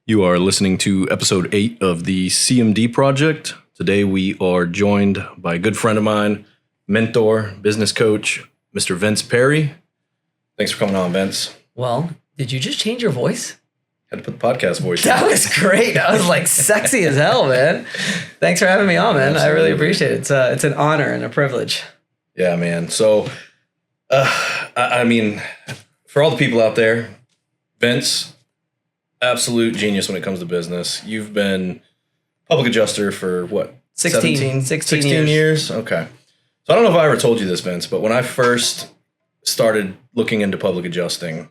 You are listening to episode 8 of the CMD Project. Today we are joined by a good friend of mine, mentor, business coach, Mr. Vince Perri. Thanks for coming on, Vince. Well, did you just change your voice? Had to put the podcast voice That on. was great. I was like sexy as hell, man. Thanks for having me on, man. Absolutely. I really appreciate it. It's an honor and a privilege. Yeah, man. So, I mean, for all the people out there, Vince, absolute genius when it comes to business. You've been public adjuster for what? 16 years. Okay. So I don't know if I ever told you this, Vince, but when I first started looking into public adjusting,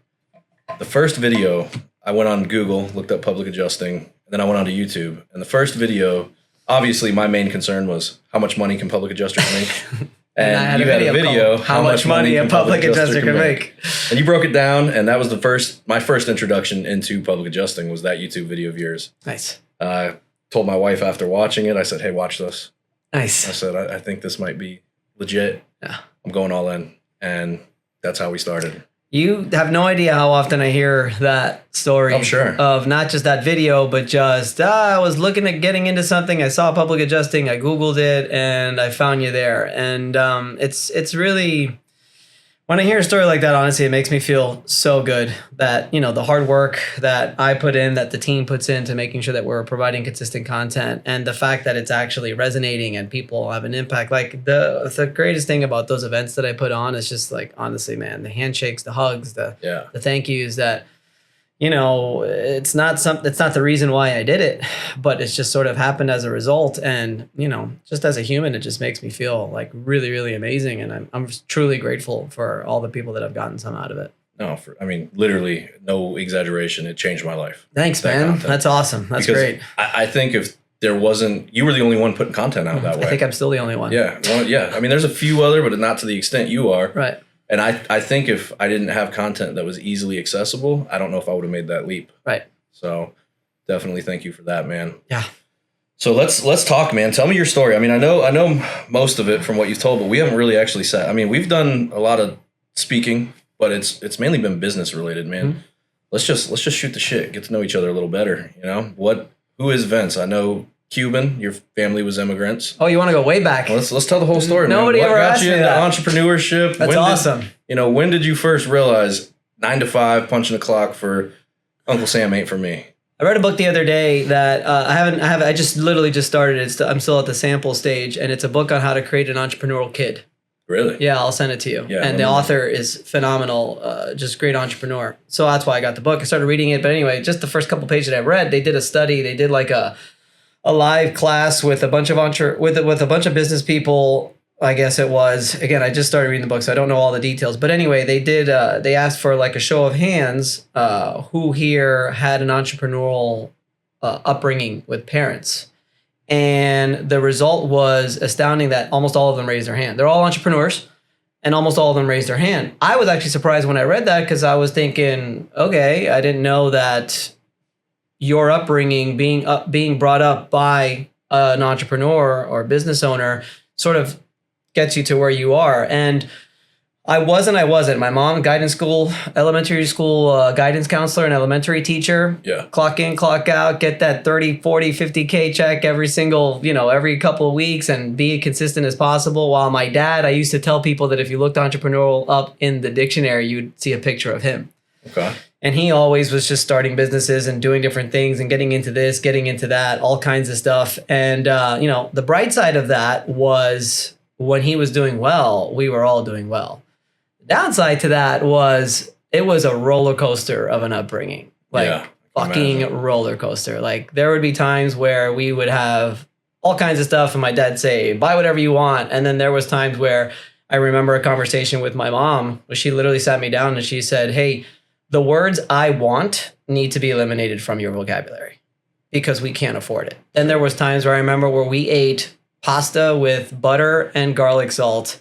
the first video, I went on Google, looked up public adjusting, and then I went onto YouTube. And the first video, obviously my main concern was how much money can public adjusters make? And you had a video, how much money a public adjuster can make. And you broke it down, and that was my first introduction into public adjusting was that YouTube video of yours. Nice. I told my wife after watching it, I said, hey, watch this. Nice. I said, I think this might be legit. Yeah. I'm going all in. And that's how we started. You have no idea how often I hear that story. I'm sure. Of not just that video, but just, I was looking at getting into something. I saw public adjusting. I Googled it and I found you there. And it's really, when I hear a story like that, honestly, it makes me feel so good that, the hard work that I put in, that the team puts into making sure that we're providing consistent content, and the fact that it's actually resonating and people have an impact. Like the greatest thing about those events that I put on is just like, honestly, man, the handshakes, the hugs, the thank yous that, it's not the reason why I did it, but it's just sort of happened as a result. And, just as a human, it just makes me feel like really, really amazing. And I'm truly grateful for all the people that have gotten some out of it. No, literally, no exaggeration. It changed my life. Thanks, man. Content. That's awesome. That's great. I think if there wasn't, you were the only one putting content out that way. I think I'm still the only one. Yeah. Well, yeah. I mean, there's a few other, but not to the extent you are. Right. And I think if I didn't have content that was easily accessible, I don't know if I would have made that leap. Right. So definitely thank you for that, man. Yeah. So let's talk, man. Tell me your story. I mean, I know most of it from what you've told, but we haven't really actually sat. I mean, we've done a lot of speaking, but it's mainly been business related, man. Mm-hmm. Let's just shoot the shit, get to know each other a little better. Who is Vince? I know Cuban. Your family was immigrants. Oh, you want to go way back? Well, let's tell the whole story. Nobody man. ever asked me that. What got you into entrepreneurship? That's awesome. When did you first realize 9 to 5 punching the clock for Uncle Sam ain't for me? I read a book the other day that I just literally just started it. I'm still at the sample stage, and it's a book on how to create an entrepreneurial kid. Really? Yeah, I'll send it to you. Yeah, and the author is phenomenal, just great entrepreneur. So that's why I got the book. I started reading it, but anyway, just the first couple pages that I read, they did a study. They did like a live class with a bunch of business people. I guess it was. Again, I just started reading the book, so I don't know all the details. But anyway, they did. They asked for like a show of hands. Who here had an entrepreneurial upbringing with parents? And the result was astounding that almost all of them raised their hand. They're all entrepreneurs, and almost all of them raised their hand. I was actually surprised when I read that because I was thinking, okay, I didn't know that your upbringing, being brought up by an entrepreneur or business owner, sort of gets you to where you are. And I wasn't. My mom, elementary school guidance counselor and elementary teacher. Yeah. Clock in, clock out, get that 30, 40, 50K check every couple of weeks and be as consistent as possible. While my dad, I used to tell people that if you looked entrepreneurial up in the dictionary, you'd see a picture of him. Okay. And he always was just starting businesses and doing different things and getting into this, getting into that, all kinds of stuff. And, the bright side of that was when he was doing well, we were all doing well. The downside to that was it was a roller coaster of an upbringing, roller coaster. Like there would be times where we would have all kinds of stuff and my dad say, buy whatever you want. And then there was times where I remember a conversation with my mom where she literally sat me down and she said, hey, the words I want need to be eliminated from your vocabulary because we can't afford it. And there was times where I remember where we ate pasta with butter and garlic salt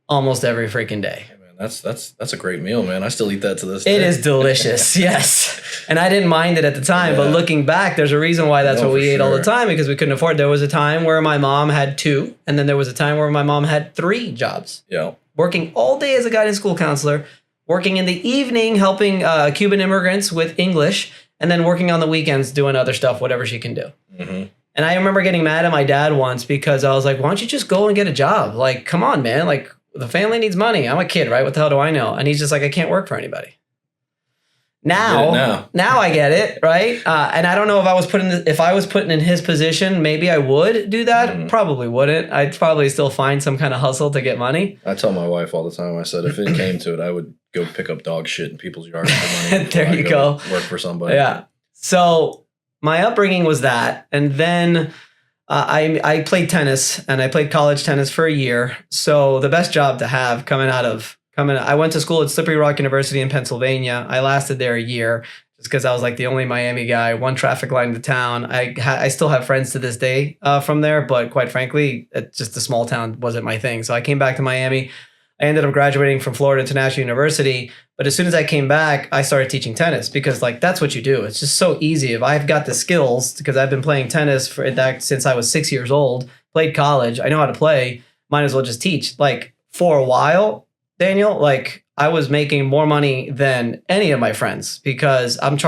almost every freaking day. Hey man, that's a great meal, man. I still eat that to this day. It is delicious, yes. And I didn't mind it at the time, but looking back, there's a reason why that's what we ate all the time, because we couldn't afford it. There was a time where my mom had 2, and then there was a time where my mom had 3 jobs. Yeah. Working all day as a guidance school counselor, working in the evening helping Cuban immigrants with English, and then working on the weekends doing other stuff, whatever she can do. Mm-hmm. And I remember getting mad at my dad once because I was like, why don't you just go and get a job? Like, come on, man. Like, the family needs money. I'm a kid, right? What the hell do I know? And he's just like, I can't work for anybody. Now I get it, right? And I don't know if I was put in his position, maybe I would do that. Mm-hmm. Probably wouldn't. I'd probably still find some kind of hustle to get money. I tell my wife all the time. I said if it came to it, I would go pick up dog shit in people's yards for money. There you go. Work for somebody. Yeah. So my upbringing was that, and then I played tennis, and I played college tennis for a year. So the best job to have I went to school at Slippery Rock University in Pennsylvania. I lasted there a year just because I was like the only Miami guy, one traffic line to town. I still have friends to this day from there, but quite frankly, just a small town wasn't my thing. So I came back to Miami. I ended up graduating from Florida International University. But as soon as I came back, I started teaching tennis because like that's what you do. It's just so easy. If I've got the skills, because I've been playing tennis since I was 6 years old, played college, I know how to play, might as well just teach. Like for a while, Daniel, like I was making more money than any of my friends because I'm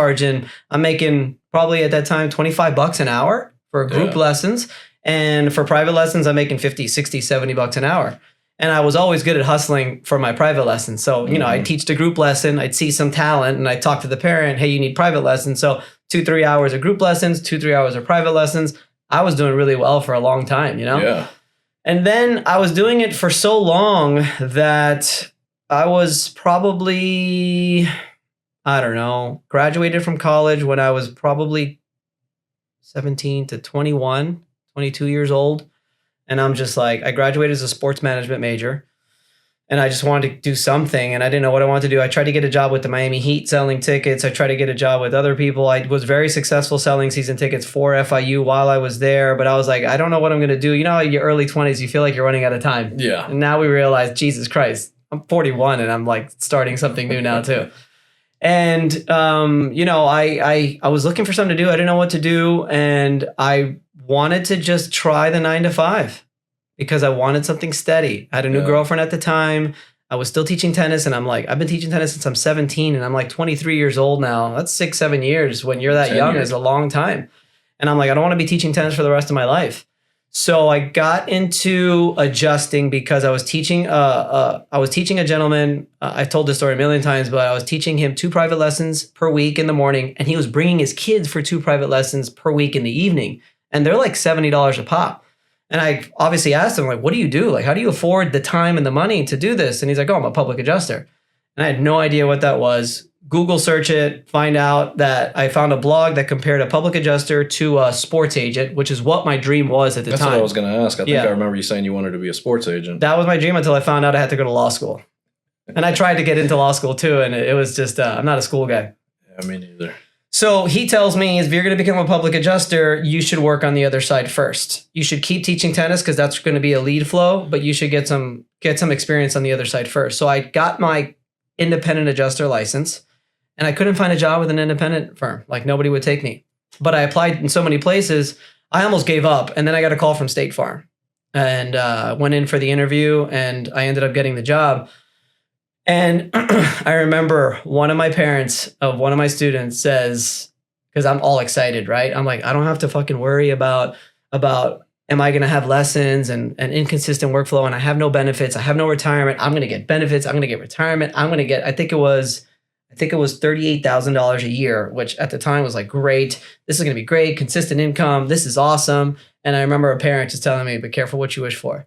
making probably at that time $25 an hour for group lessons. And for private lessons, I'm making 50, 60, 70 bucks an hour. And I was always good at hustling for my private lessons. So, you know, I'd teach the group lesson, I'd see some talent, and I'd talk to the parent, hey, you need private lessons. So 2-3 hours of group lessons, 2-3 hours of private lessons. I was doing really well for a long time, you know? Yeah. And then I was doing it for so long that I was probably, I don't know, graduated from college when I was probably 17 to 21, 22 years old. And I'm just like, I graduated as a sports management major and I just wanted to do something and I didn't know what I wanted to do. I tried to get a job with the Miami Heat selling tickets. I tried to get a job with other people. I was very successful selling season tickets for FIU while I was there, but I was like, I don't know what I'm going to do. You know, in your early 20s, you feel like you're running out of time. Yeah. And now we realize, Jesus Christ, I'm 41 and I'm like starting something new now too. And, you know, I was looking for something to do. I didn't know what to do. And I wanted to just try the 9-to-5 because I wanted something steady. I had a new girlfriend at the time. I was still teaching tennis. And I'm like, I've been teaching tennis since I'm 17 and I'm like 23 years old now. That's 6-7 years when you're that young is a long time. And I'm like, I don't want to be teaching tennis for the rest of my life. So I got into adjusting because I was teaching a gentleman. I've told this story a million times, but I was teaching him 2 private lessons per week in the morning. And he was bringing his kids for 2 private lessons per week in the evening. And they're like $70 a pop. And I obviously asked him, like, what do you do? Like, how do you afford the time and the money to do this? And he's like, oh, I'm a public adjuster. And I had no idea what that was. Google search it, find out that I found a blog that compared a public adjuster to a sports agent, which is what my dream was at the time. That's what I was going to ask. I think I remember you saying you wanted to be a sports agent. That was my dream until I found out I had to go to law school. And I tried to get into law school too. And it was just, I'm not a school guy. Yeah, me neither. So he tells me, if you're going to become a public adjuster, you should work on the other side first. You should keep teaching tennis because that's going to be a lead flow, but you should get some experience on the other side first. So I got my independent adjuster license and I couldn't find a job with an independent firm. Like nobody would take me. But I applied in so many places, I almost gave up. And then I got a call from State Farm and went in for the interview and I ended up getting the job. And I remember one of my parents of one of my students says, because I'm all excited, right? I'm like, I don't have to fucking worry about am I going to have lessons and an inconsistent workflow and I have no benefits. I have no retirement. I'm going to get benefits. I'm going to get retirement. I'm going to get, I think it was $38,000 a year, which at the time was like, great. This is going to be great. Consistent income. This is awesome. And I remember a parent just telling me, be careful what you wish for.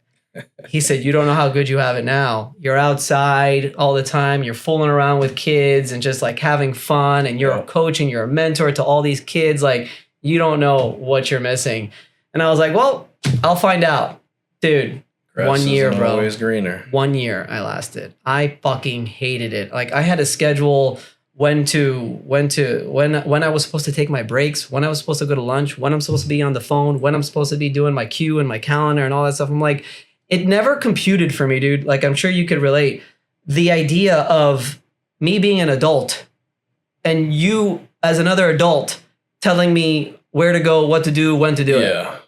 He said, you don't know how good you have it now. You're outside all the time. You're fooling around with kids and just like having fun. And you're a coach and you're a mentor to all these kids. Like, you don't know what you're missing. And I was like, well, I'll find out. Dude, Grass 1 year, isn't bro. Always greener. 1 year I lasted. I fucking hated it. Like I had a schedule when I was supposed to take my breaks, when I was supposed to go to lunch, when I'm supposed to be on the phone, when I'm supposed to be doing my queue and my calendar and all that stuff. I'm like, it never computed for me, dude. Like, I'm sure you could relate. The idea of me being an adult and you as another adult telling me where to go, what to do, when to do it.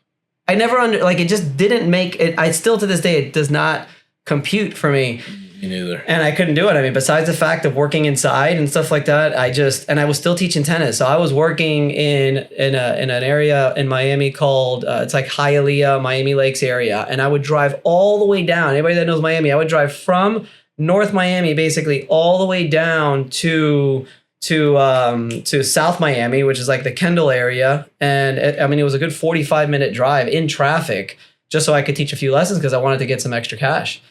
I never it just didn't make it. I still to this day, it does not compute for me. Me neither. And I couldn't do it. I mean, besides the fact of working inside and stuff like that, I was still teaching tennis. So I was working in an area in Miami called, it's like Hialeah, Miami Lakes area. And I would drive all the way down. Anybody that knows Miami, I would drive from North Miami, basically all the way down to South Miami, which is like the Kendall area. And it was a good 45-minute drive in traffic just so I could teach a few lessons because I wanted to get some extra cash.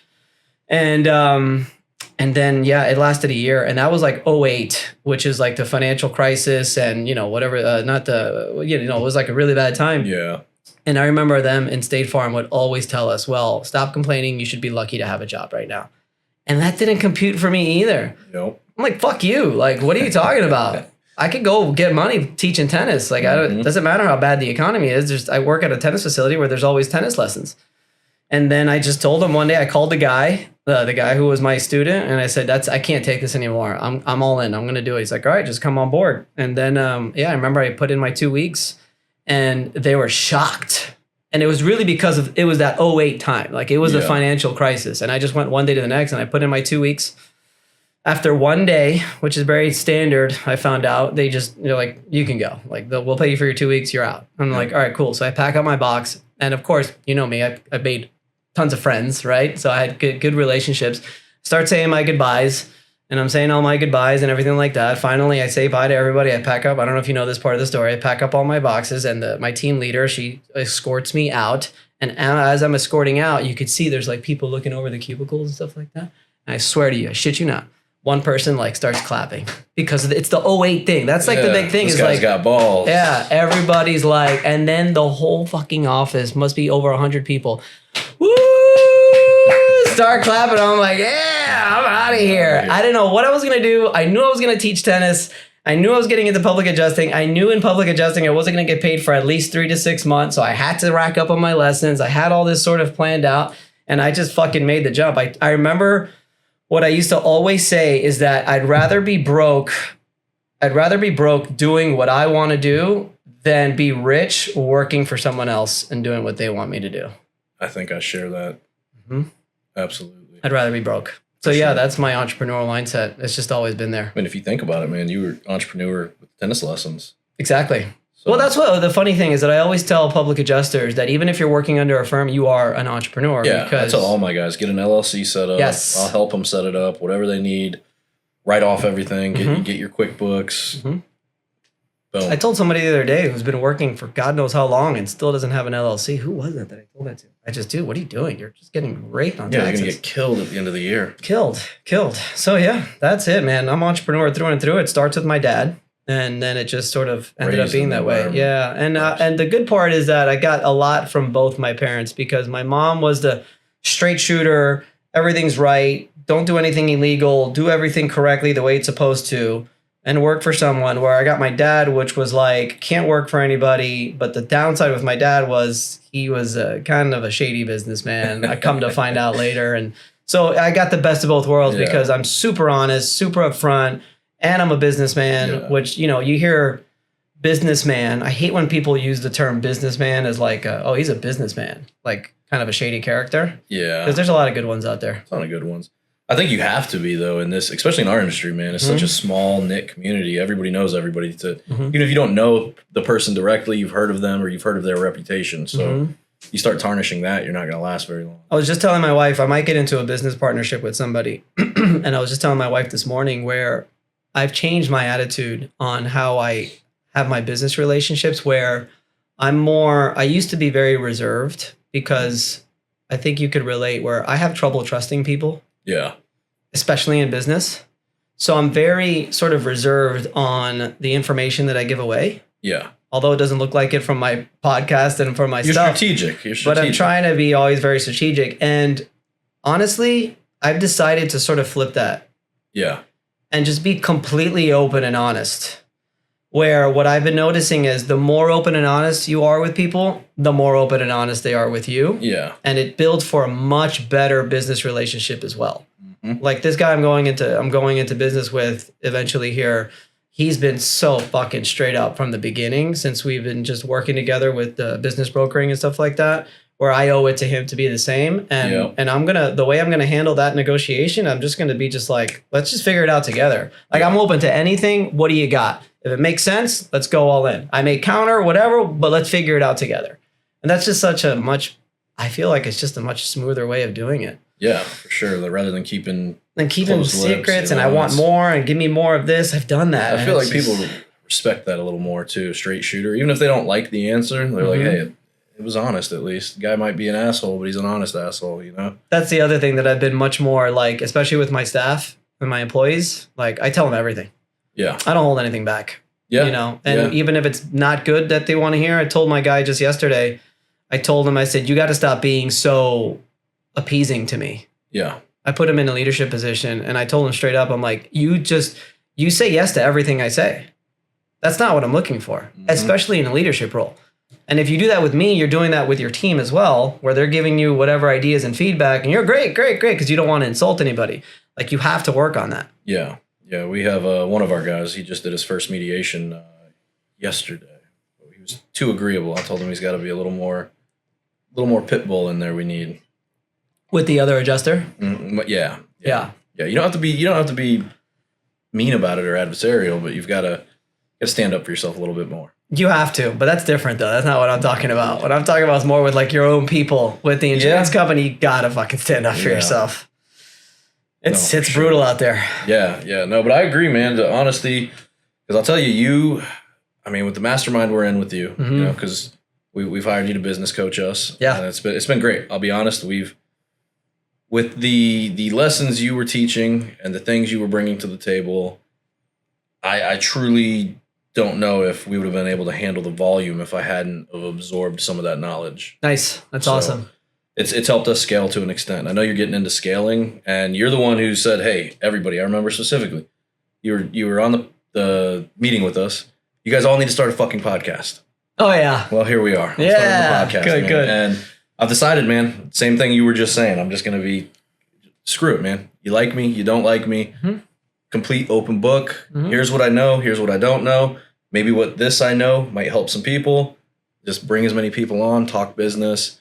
And then, it lasted a year, and that was like '08, which is like the financial crisis and, whatever, it was like a really bad time. Yeah. And I remember them in State Farm would always tell us, well, stop complaining. You should be lucky to have a job right now. And that didn't compute for me either. Nope. I'm like, fuck you. Like, what are you talking about? I could go get money teaching tennis. Like, it doesn't matter how bad the economy is. I work at a tennis facility where there's always tennis lessons. And then I just told him one day, I called the guy who was my student, and I said, I can't take this anymore. I'm all in. I'm going to do it. He's like, all right, just come on board. And then, I remember I put in my 2 weeks, and they were shocked. And it was really because it was that '08 time. Like, it was a financial crisis. And I just went one day to the next, and I put in my 2 weeks. After one day, which is very standard, I found out they're like, you can go. Like, we'll pay you for your 2 weeks. You're out. I'm like, all right, cool. So I pack up my box. And of course, you know me, I made tons of friends, right? So I had good relationships. Start saying my goodbyes. And I'm saying all my goodbyes and everything like that. Finally, I say bye to everybody. I pack up. I don't know if you know this part of the story. I pack up all my boxes, and my team leader, she escorts me out. And as I'm escorting out, you could see there's like people looking over the cubicles and stuff like that. And I swear to you, I shit you not, one person like starts clapping because it's the '08 thing. That's like the big thing. This is guy's like, got balls. Yeah, everybody's like, and then the whole fucking office must be over 100 people. Woo! Start clapping. I'm like, yeah, I'm out of here. I didn't know what I was gonna do. I knew I was gonna teach tennis. I knew I was getting into public adjusting. I knew in public adjusting I wasn't gonna get paid for at least 3 to 6 months. So I had to rack up on my lessons. I had all this sort of planned out, and I just fucking made the jump. I remember what I used to always say is that I'd rather be broke doing what I want to do than be rich working for someone else and doing what they want me to do. I think I share that. Mm-hmm. Absolutely. I'd rather be broke. So that's my entrepreneurial mindset. It's just always been there. I mean, if you think about it, man, you were an entrepreneur with tennis lessons. Exactly. So, well, that's what the funny thing is that I always tell public adjusters that even if you're working under a firm, you are an entrepreneur. Yeah, because I tell all my guys, get an LLC set up. Yes. I'll help them set it up, whatever they need. Write off everything. Get your QuickBooks. Mm-hmm. Boom. I told somebody the other day who's been working for God knows how long and still doesn't have an LLC. Who was it that I told that to? I just, dude, what are you doing? You're just getting raped on taxes. You're going to get killed at the end of the year. Killed. So yeah, that's it, man. I'm an entrepreneur through and through. It starts with my dad. And then it just sort of ended up being that way. Yeah. And the good part is that I got a lot from both my parents because my mom was the straight shooter. Everything's right. Don't do anything illegal. Do everything correctly the way it's supposed to. And work for someone, where I got my dad, which was like, can't work for anybody. But the downside with my dad was he was kind of a shady businessman. I come to find out later. And so I got the best of both worlds because I'm super honest, super upfront, and I'm a businessman, which, you hear businessman. I hate when people use the term businessman as like, oh, he's a businessman, like kind of a shady character. Yeah. Because there's a lot of good ones out there. A ton of good ones. I think you have to be, though, in this, especially in our industry, man. It's such a small knit community. Everybody knows everybody. Even if you don't know the person directly, you've heard of them or you've heard of their reputation. So you start tarnishing that, you're not going to last very long. I was just telling my wife I might get into a business partnership with somebody. And I was just telling my wife this morning where I've changed my attitude on how I have my business relationships, where I used to be very reserved because I think you could relate, where I have trouble trusting people. Yeah. Especially in business. So I'm very sort of reserved on the information that I give away. Yeah. Although it doesn't look like it from my podcast and from my stuff. You're strategic. But I'm trying to be always very strategic. And honestly, I've decided to sort of flip that. Yeah. And just be completely open and honest. Where what I've been noticing is the more open and honest you are with people, the more open and honest they are with you. Yeah. And it builds for a much better business relationship as well. Like this guy I'm going into business with eventually here, he's been so fucking straight up from the beginning since we've been just working together with the business brokering and stuff like that, where I owe it to him to be the same. And the way I'm gonna handle that negotiation, I'm just gonna be just like, let's just figure it out together. Like I'm open to anything. What do you got? If it makes sense, let's go all in. I may counter, whatever, but let's figure it out together. And that's just I feel like it's just a much smoother way of doing it. Yeah, for sure. Rather than keeping secrets lips, and I want more and give me more of this. I've done that. I feel like people respect that a little more too. Straight shooter, even if they don't like the answer, they're like, hey, it was honest at least. The guy might be an asshole, but he's an honest asshole, you know? That's the other thing that I've been much more like, especially with my staff and my employees. Like I tell them everything. Yeah. I don't hold anything back. Yeah. You know, and even if it's not good that they want to hear, I told my guy just yesterday, I said, you got to stop being so appeasing to me. Yeah. I put him in a leadership position and I told him straight up, I'm like, you say yes to everything I say. That's not what I'm looking for, especially in a leadership role. And if you do that with me, you're doing that with your team as well, where they're giving you whatever ideas and feedback, and you're great, because you don't want to insult anybody. Like you have to work on that. Yeah. Yeah. We have one of our guys, he just did his first mediation yesterday. He was too agreeable. I told him he's got to be a little more pit bull in there we need. With the other adjuster? Yeah. You don't have to be mean about it or adversarial, but you've got to stand up for yourself a little bit more. You have to, but that's different though. That's not what I'm talking about. What I'm talking about is more with like your own people. With the insurance company, you gotta fucking stand up for yourself. It's brutal out there. Yeah. No, but I agree, man. The honesty, because I'll tell you, with the mastermind we're in with you, you know, because we've hired you to business coach us. Yeah, and it's been great. I'll be honest. With the lessons you were teaching and the things you were bringing to the table, I truly don't know if we would have been able to handle the volume if I hadn't have absorbed some of that knowledge. Nice. That's awesome. It's helped us scale to an extent. I know you're getting into scaling, and you're the one who said, hey, everybody, I remember specifically, you were on the meeting with us. You guys all need to start a fucking podcast. Oh, yeah. Well, here we are. Yeah. Podcast, good. And I've decided, man, same thing you were just saying. I'm just going to be, screw it, man. You like me, you don't like me. Complete open book. Here's what I know. Here's what I don't know. Maybe what this I know might help some people. Just bring as many people on, talk business.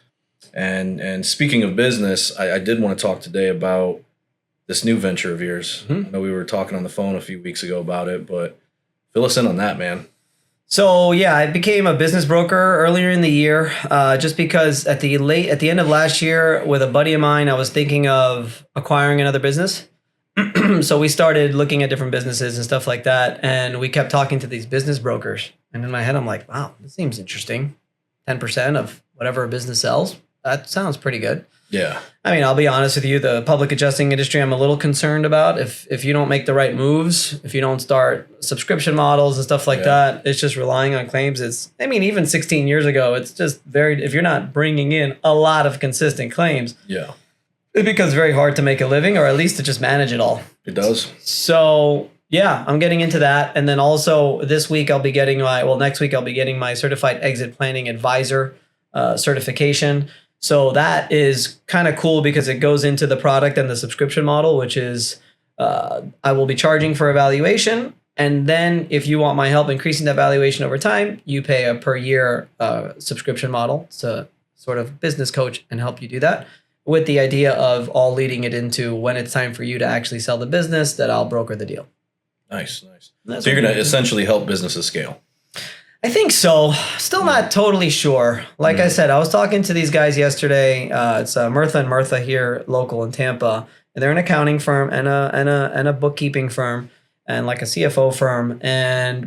And speaking of business, I did want to talk today about this new venture of yours. I know we were talking on the phone a few weeks ago about it, but fill us in on that, man. So yeah, I became a business broker earlier in the year, just because at the end of last year, with a buddy of mine, I was thinking of acquiring another business. So we started looking at different businesses and stuff like that, and we kept talking to these business brokers. And in my head, I'm like, wow, this seems interesting. 10% of whatever a business sells. That sounds pretty good. Yeah. I'll be honest with you, the public adjusting industry, I'm a little concerned about. If you don't make the right moves, if you don't start subscription models and stuff like that, it's just relying on claims. Even 16 years ago, it's just if you're not bringing in a lot of consistent claims, it becomes very hard to make a living, or at least to just manage it all. It does. So yeah, I'm getting into that. And then also next week I'll be getting my certified exit planning advisor certification. So that is kind of cool because it goes into the product and the subscription model, which is I will be charging for evaluation. And then if you want my help increasing that valuation over time, you pay a per year subscription model. It's a sort of business coach and help you do that, with the idea of all leading it into when it's time for you to actually sell the business, that I'll broker the deal. Nice. So you're going to essentially help businesses scale. I think so. Still not totally sure. Like I said, I was talking to these guys yesterday. It's Mirtha and Mirtha here, local in Tampa, and they're an accounting firm and a bookkeeping firm and like a CFO firm.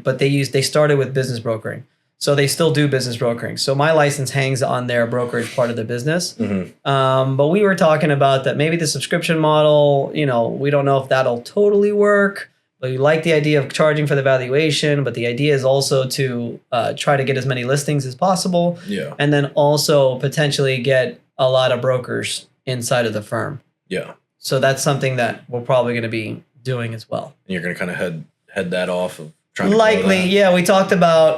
But they started with business brokering, so they still do business brokering. So my license hangs on their brokerage part of the business. But we were talking about that maybe the subscription model. We don't know if that'll totally work. But you like the idea of charging for the valuation, but the idea is also to try to get as many listings as possible. Yeah. And then also potentially get a lot of brokers inside of the firm. Yeah. So that's something that we're probably going to be doing as well. And you're going to kind of head that off of trying to likely, yeah. We talked about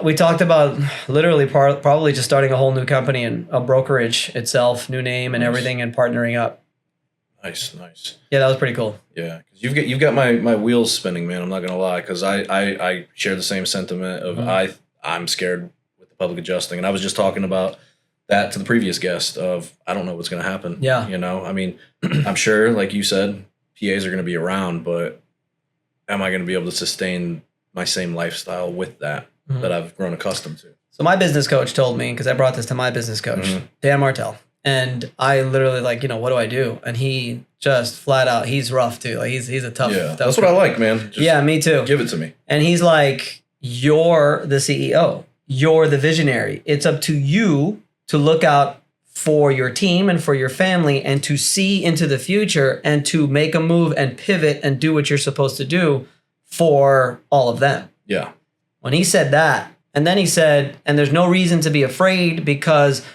literally probably just starting a whole new company and a brokerage itself, new name and everything, and partnering up. Nice. Yeah, that was pretty cool. Yeah, because you've got my wheels spinning, man. I'm not gonna lie, because I share the same sentiment of I'm scared with the public adjusting, and I was just talking about that to the previous guest of, I don't know what's going to happen. Yeah. You know, I mean, I'm sure, like you said, PAs are going to be around, but am I going to be able to sustain my same lifestyle with that I've grown accustomed to? So my business coach told me, because I brought this to my business coach, Dan Martell, and I literally like, what do I do? And he just flat out, he's rough too. Like he's a tough. Yeah, that's what I like, man. Just me too. Give it to me. And he's like, you're the CEO. You're the visionary. It's up to you to look out for your team and for your family and to see into the future and to make a move and pivot and do what you're supposed to do for all of them. Yeah. When he said that, and then he said, and there's no reason to be afraid, because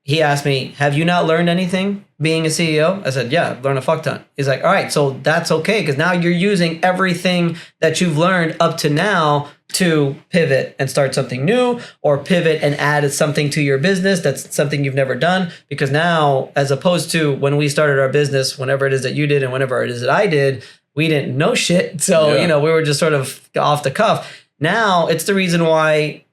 he asked me, have you not learned anything being a CEO? I said, yeah, I've learned a fuck ton. He's like, all right, so that's okay, because now you're using everything that you've learned up to now to pivot and start something new, or pivot and add something to your business that's something you've never done. Because now, as opposed to when we started our business, whenever it is that you did and whenever it is that I did, we didn't know shit. So, we were just sort of off the cuff. Now it's the reason why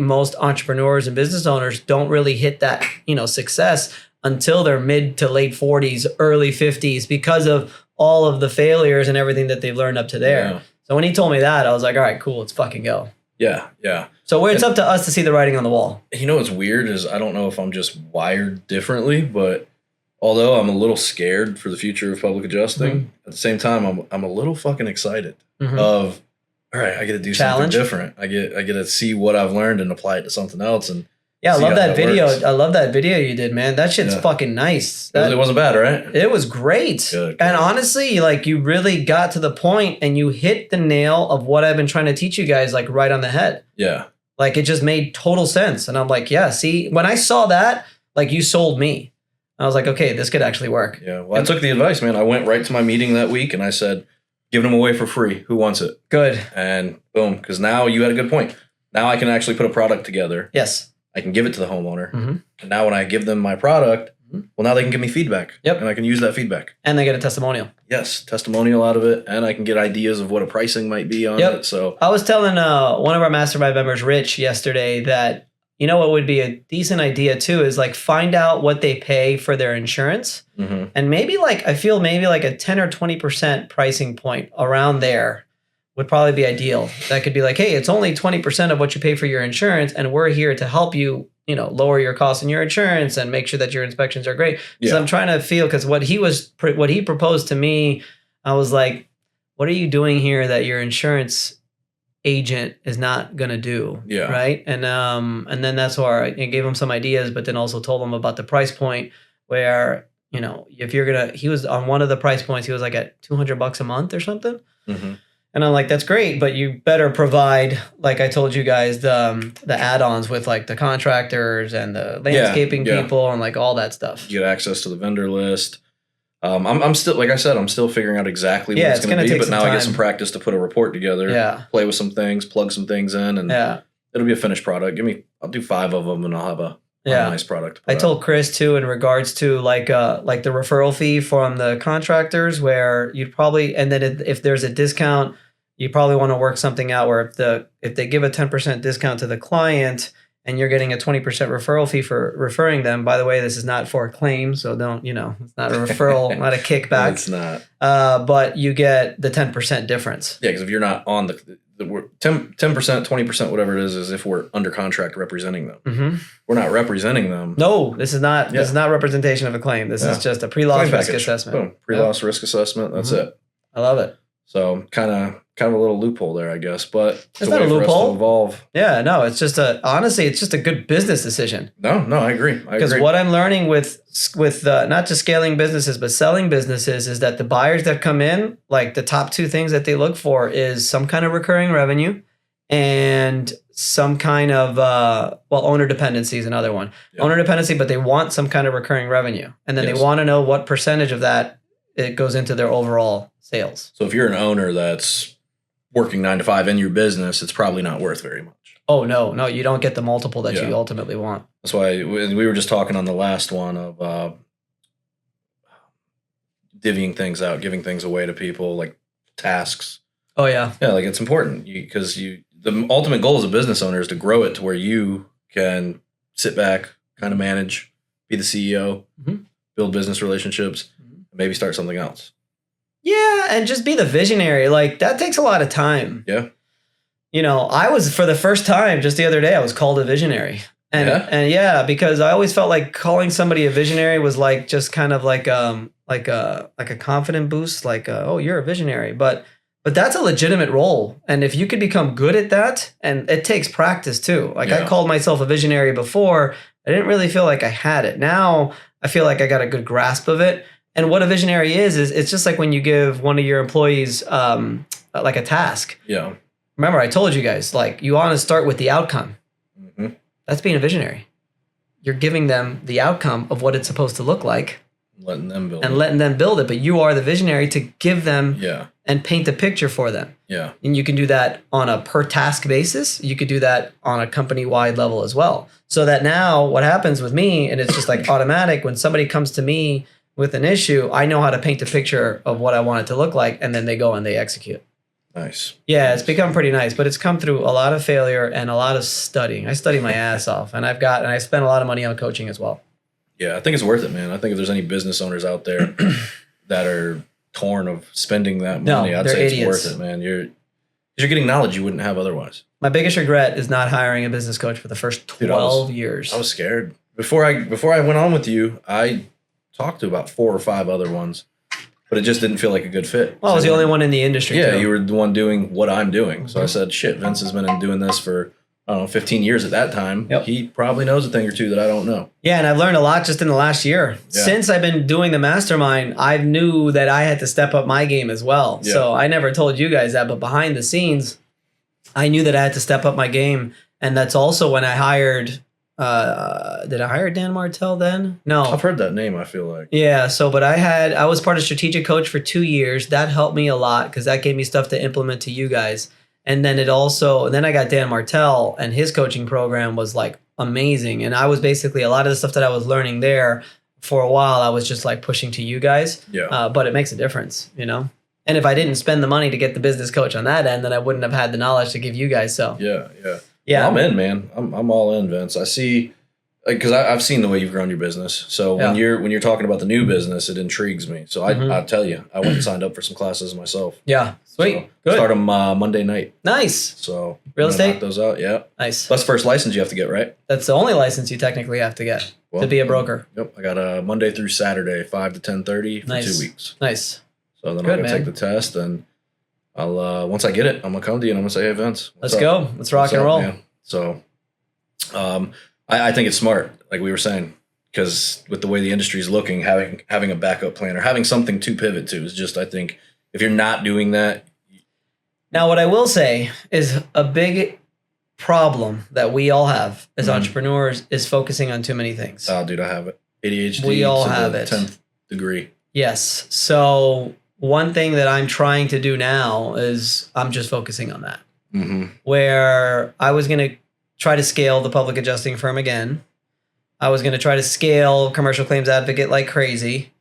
most entrepreneurs and business owners don't really hit that, success until their mid to late 40s, early 50s, because of all of the failures and everything that they've learned up to there. Yeah. So when he told me that, I was like, all right, cool, let's fucking go. Yeah, yeah. So it's up to us to see the writing on the wall. You know what's weird is I don't know if I'm just wired differently, but although I'm a little scared for the future of public adjusting, at the same time, I'm a little fucking excited of, all right, I get to do something different. I get to see what I've learned and apply it to something else. And yeah, I love that video. Works. I love that video you did, man. That shit's fucking nice. It wasn't bad, right? It was great. Good. And honestly, like, you really got to the point and you hit the nail of what I've been trying to teach you guys, like, right on the head. Yeah. Like, it just made total sense. And I'm like, yeah, see, when I saw that, like, you sold me. I was like, okay, this could actually work. Yeah. Well, I took the advice, man. I went right to my meeting that week and I said, giving them away for free. Who wants it? Good. And boom, because now you had a good point. Now I can actually put a product together. Yes. I can give it to the homeowner. And now when I give them my product, well, now they can give me feedback. Yep. And I can use that feedback. And they get a testimonial. Yes, testimonial out of it. And I can get ideas of what a pricing might be on it. So I was telling one of our mastermind members, Rich, yesterday that, what would be a decent idea too is like find out what they pay for their insurance. And maybe I feel maybe like a 10 or 20% pricing point around there would probably be ideal. That could be like, hey, it's only 20% of what you pay for your insurance. And we're here to help you, lower your costs in your insurance and make sure that your inspections are great. So I'm trying to feel, because what he proposed to me, I was like, what are you doing here that your insurance agent is not going to do? Yeah. Right. And then that's where I gave him some ideas, but then also told him about the price point where, if you're he was on one of the price points, he was like at $200 a month or something. And I'm like, that's great, but you better provide, like I told you guys, the add-ons with like the contractors and the landscaping people and like all that stuff. You get access to the vendor list. I'm still, like I said, I'm still figuring out exactly what it's going to be, but now I get some practice to put a report together, play with some things, plug some things in, and it'll be a finished product. I'll do 5 of them and I'll have a nice product. I told Chris too, in regards to like the referral fee from the contractors, where you'd probably, and then if there's a discount, you probably want to work something out where if they give a 10% discount to the client and you're getting a 20% referral fee for referring them. By the way, this is not for a claim, so don't, it's not a referral, not a kickback. It's not. But you get the 10% difference. Yeah, because if you're not on the 10%, 20%, whatever it is if we're under contract representing them. We're not representing them. No, this is not representation of a claim. This is just a pre-loss risk assessment. Boom. Pre-loss risk assessment. That's it. I love it. So kind of a little loophole there, I guess, but it's not a loophole. To evolve. Yeah, no, it's just honestly, it's just a good business decision. No, I agree. Because what I'm learning with not just scaling businesses, but selling businesses is that the buyers that come in, like the top 2 things that they look for is some kind of recurring revenue and some kind of, owner dependency is another one. Yep. Owner dependency, but they want some kind of recurring revenue. And then they want to know what percentage of that it goes into their overall sales. So if you're an owner that's working 9 to 5 in your business, it's probably not worth very much. Oh, no, you don't get the multiple that you ultimately want. That's why we were just talking on the last one of divvying things out, giving things away to people, like tasks. Oh, yeah. Yeah, like it's important because the ultimate goal as a business owner is to grow it to where you can sit back, kind of manage, be the CEO, build business relationships, and maybe start something else. Yeah, and just be the visionary. Like, that takes a lot of time. Yeah. You know, I was, for the first time just the other day, I was called a visionary. And yeah, because I always felt like calling somebody a visionary was like just kind of like a confident boost, like oh, you're a visionary. But that's a legitimate role. And if you could become good at that, and it takes practice too. Like, I called myself a visionary before. I didn't really feel like I had it. Now I feel like I got a good grasp of it. And what a visionary is it's just like when you give one of your employees like a task. Yeah. Remember, I told you guys, like, you want to start with the outcome. Mm-hmm. That's being a visionary. You're giving them the outcome of what it's supposed to look like. Letting them build letting them build it. But you are the visionary to give them and paint a picture for them. Yeah. And you can do that on a per task basis. You could do that on a company-wide level as well. So that now what happens with me, and it's just like automatic, when somebody comes to me with an issue, I know how to paint a picture of what I want it to look like, and then they go and they execute. Nice. Yeah, it's become pretty nice, but it's come through a lot of failure and a lot of studying. I study my ass off, and I spent a lot of money on coaching as well. Yeah, I think it's worth it, man. I think if there's any business owners out there that are torn of spending that money, I'd say idiots. It's worth it, man. You're getting knowledge you wouldn't have otherwise. My biggest regret is not hiring a business coach for the first 12 years. I was scared. Before I went on with you, I talked to about 4 or 5 other ones, but it just didn't feel like a good fit. Well, I was the only one in the industry. Yeah, too. You were the one doing what I'm doing. So I said, shit, Vince has been doing this for, I don't know, 15 years at that time. Yep. He probably knows a thing or two that I don't know. Yeah, and I've learned a lot just in the last year. Yeah. Since I've been doing the mastermind, I knew that I had to step up my game as well. Yeah. So I never told you guys that, but behind the scenes, I knew that I had to step up my game. And that's also when I hired... did I hire Dan Martell then? No. I've heard that name, I feel like. Yeah, but I was part of strategic coach for 2 years. That helped me a lot because that gave me stuff to implement to you guys. And then then I got Dan Martell, and his coaching program was like amazing. And I was basically, a lot of the stuff that I was learning there for a while, I was just like pushing to you guys. Yeah. But it makes a difference, you know? And if I didn't spend the money to get the business coach on that end, then I wouldn't have had the knowledge to give you guys. So yeah. Yeah, well, I'm in, man. I'm all in, Vince. I see, because I've seen the way you've grown your business. So when you're talking about the new business, it intrigues me. So I tell you, I went and signed up for some classes myself. Yeah, sweet, so good. Start them Monday night. Nice. So real estate. Knock those out. Yeah. Nice. That's the first license you have to get, right? That's the only license you technically have to get to be a broker. Yep. I got a Monday through Saturday, 5 to 10:30 for 2 weeks. Nice. So then I'm gonna take the test, and I'll once I get it, I'm gonna come to you and I'm gonna say, hey, Vince, let's go. Let's rock and roll. Man? So. I think it's smart, like we were saying, because with the way the industry is looking, having a backup plan or having something to pivot to is just, I think, if you're not doing that. Now, what I will say is a big problem that we all have as entrepreneurs is focusing on too many things. Oh, dude, I have it. ADHD. We all have it. 10th degree. Yes. So one thing that I'm trying to do now is I'm just focusing on that. Where I was going to try to scale the public adjusting firm again. I was going to try to scale commercial claims advocate like crazy.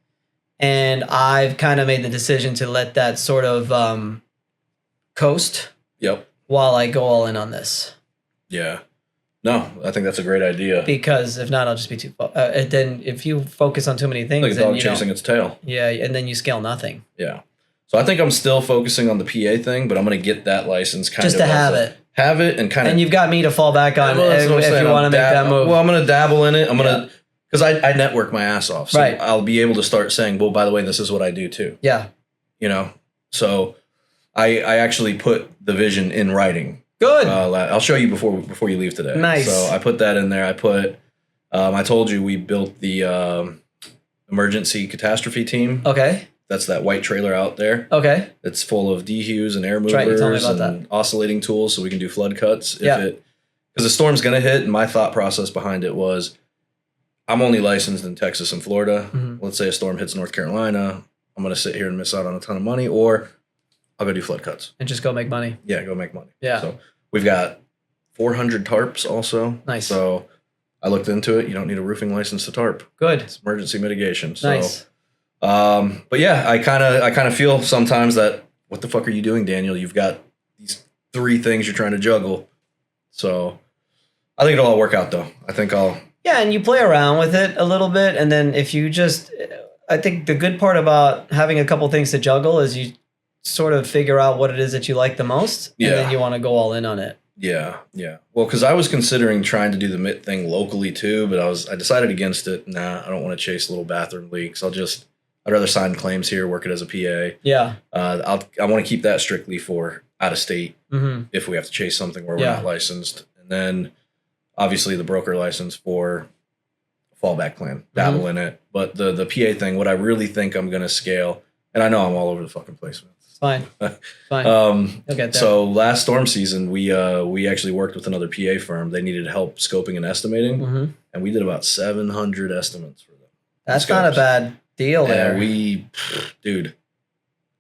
And I've kind of made the decision to let that sort of coast. Yep. While I go all in on this. Yeah. No, I think that's a great idea. Because if not, I'll just be too... then if you focus on too many things... Like a dog chasing its tail. Yeah, and then you scale nothing. Yeah. So I think I'm still focusing on the PA thing, but I'm going to get that license kind of... Just to have it. Have it and kind of... And you've got me to fall back on if you want to make that move. Well, I'm going to dabble in it. I'm going to... Because I network my ass off. So I'll be able to start saying, well, by the way, this is what I do too. Yeah. You know? So I actually put the vision in writing. Good. I'll show you before you leave today. Nice. So I put that in there. I told you we built the emergency catastrophe team. Okay. That's that white trailer out there. Okay. It's full of dehues and air movers and oscillating tools so we can do flood cuts. Because the storm's going to hit, and my thought process behind it was, I'm only licensed in Texas and Florida. Let's say a storm hits North Carolina. I'm going to sit here and miss out on a ton of money, or I'll go do flood cuts. And just go make money. Yeah, go make money. Yeah. So we've got 400 tarps also. Nice. So I looked into it. You don't need a roofing license to tarp. Good. It's emergency mitigation. So, nice. But yeah, I kind of feel sometimes that, what the fuck are you doing, Daniel? You've got these 3 things you're trying to juggle. So I think it'll all work out though. I think I'll Yeah, and you play around with it a little bit, and then if you just, I think the good part about having a couple things to juggle is you sort of figure out what it is that you like the most, and then you want to go all in on it. Yeah, yeah. Well, because I was considering trying to do the mitt thing locally too, but I decided against it. Nah, I don't want to chase little bathroom leaks. I'd rather sign claims here, work it as a PA. Yeah. I want to keep that strictly for out of state Mm-hmm. if we have to chase something where we're not licensed, and then obviously the broker license for fallback plan, dabble in it. But the PA thing, what I really think I'm going to scale, and I know I'm all over the fucking place. It's fine. You'll get there. So last storm season, we actually worked with another PA firm. They needed help scoping and estimating, and we did about 700 estimates for them. That's not a bad deal there. Dude,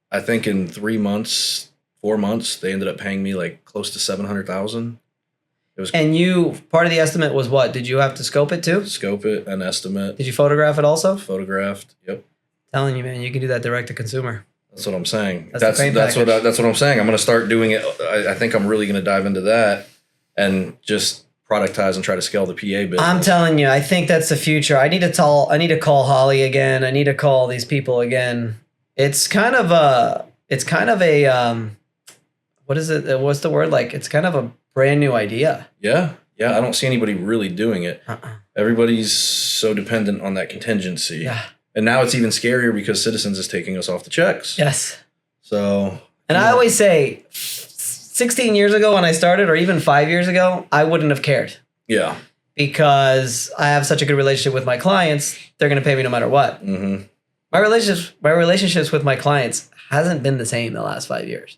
I think in 4 months, they ended up paying me like close to $700,000. It was part of the estimate was what? Did you have to scope it too? Scope it, an estimate. Did you photograph it also? Photographed. Yep. Telling you, man, you can do that direct to consumer. That's what I'm saying. That's what I'm saying. I'm going to start doing it. I think I'm really going to dive into that and just productize and try to scale the PA business. I'm telling you, I think that's the future. I need to call Holly again. I need to call these people again. It's kind of a what is it? What's the word? Like, it's kind of a brand new idea. Yeah. Yeah. I don't see anybody really doing it. Everybody's so dependent on that contingency. Yeah. And now it's even scarier because Citizens is taking us off the checks. Yes. So. And I always say 16 years ago when I started, or even 5 years ago, I wouldn't have cared. Yeah. Because I have such a good relationship with my clients, they're going to pay me no matter what. Mm-hmm. My relationships with my clients hasn't been the same the last 5 years.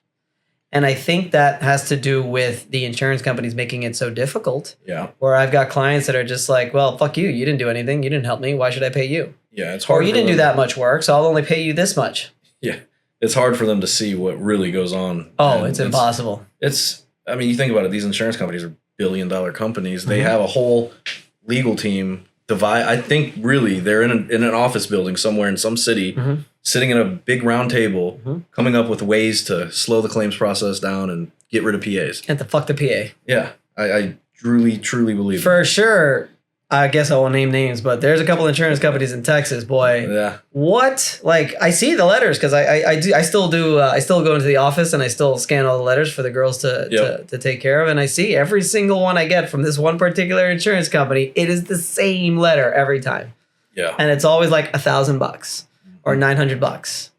And I think that has to do with the insurance companies making it so difficult. Yeah. Where I've got clients that are just like, well, fuck you. You didn't do anything. You didn't help me. Why should I pay you? Yeah, it's hard. Or you didn't do that much work, so I'll only pay you this much. Yeah. It's hard for them to see what really goes on. Oh, it's impossible. I mean, you think about it, these insurance companies are billion-dollar companies. They have a whole legal team. I think really they're in an office building somewhere in some city, sitting at a big round table, coming up with ways to slow the claims process down and get rid of PAs. And fuck the PA. Yeah, I truly believe for sure. I guess I won't name names, but there's a couple insurance companies in Texas, boy. Yeah. What? Like, I see the letters because I still go into the office and I still scan all the letters for the girls to take care of, and I see every single one I get from this one particular insurance company. It is the same letter every time. Yeah. And it's always like $1,000 or $900.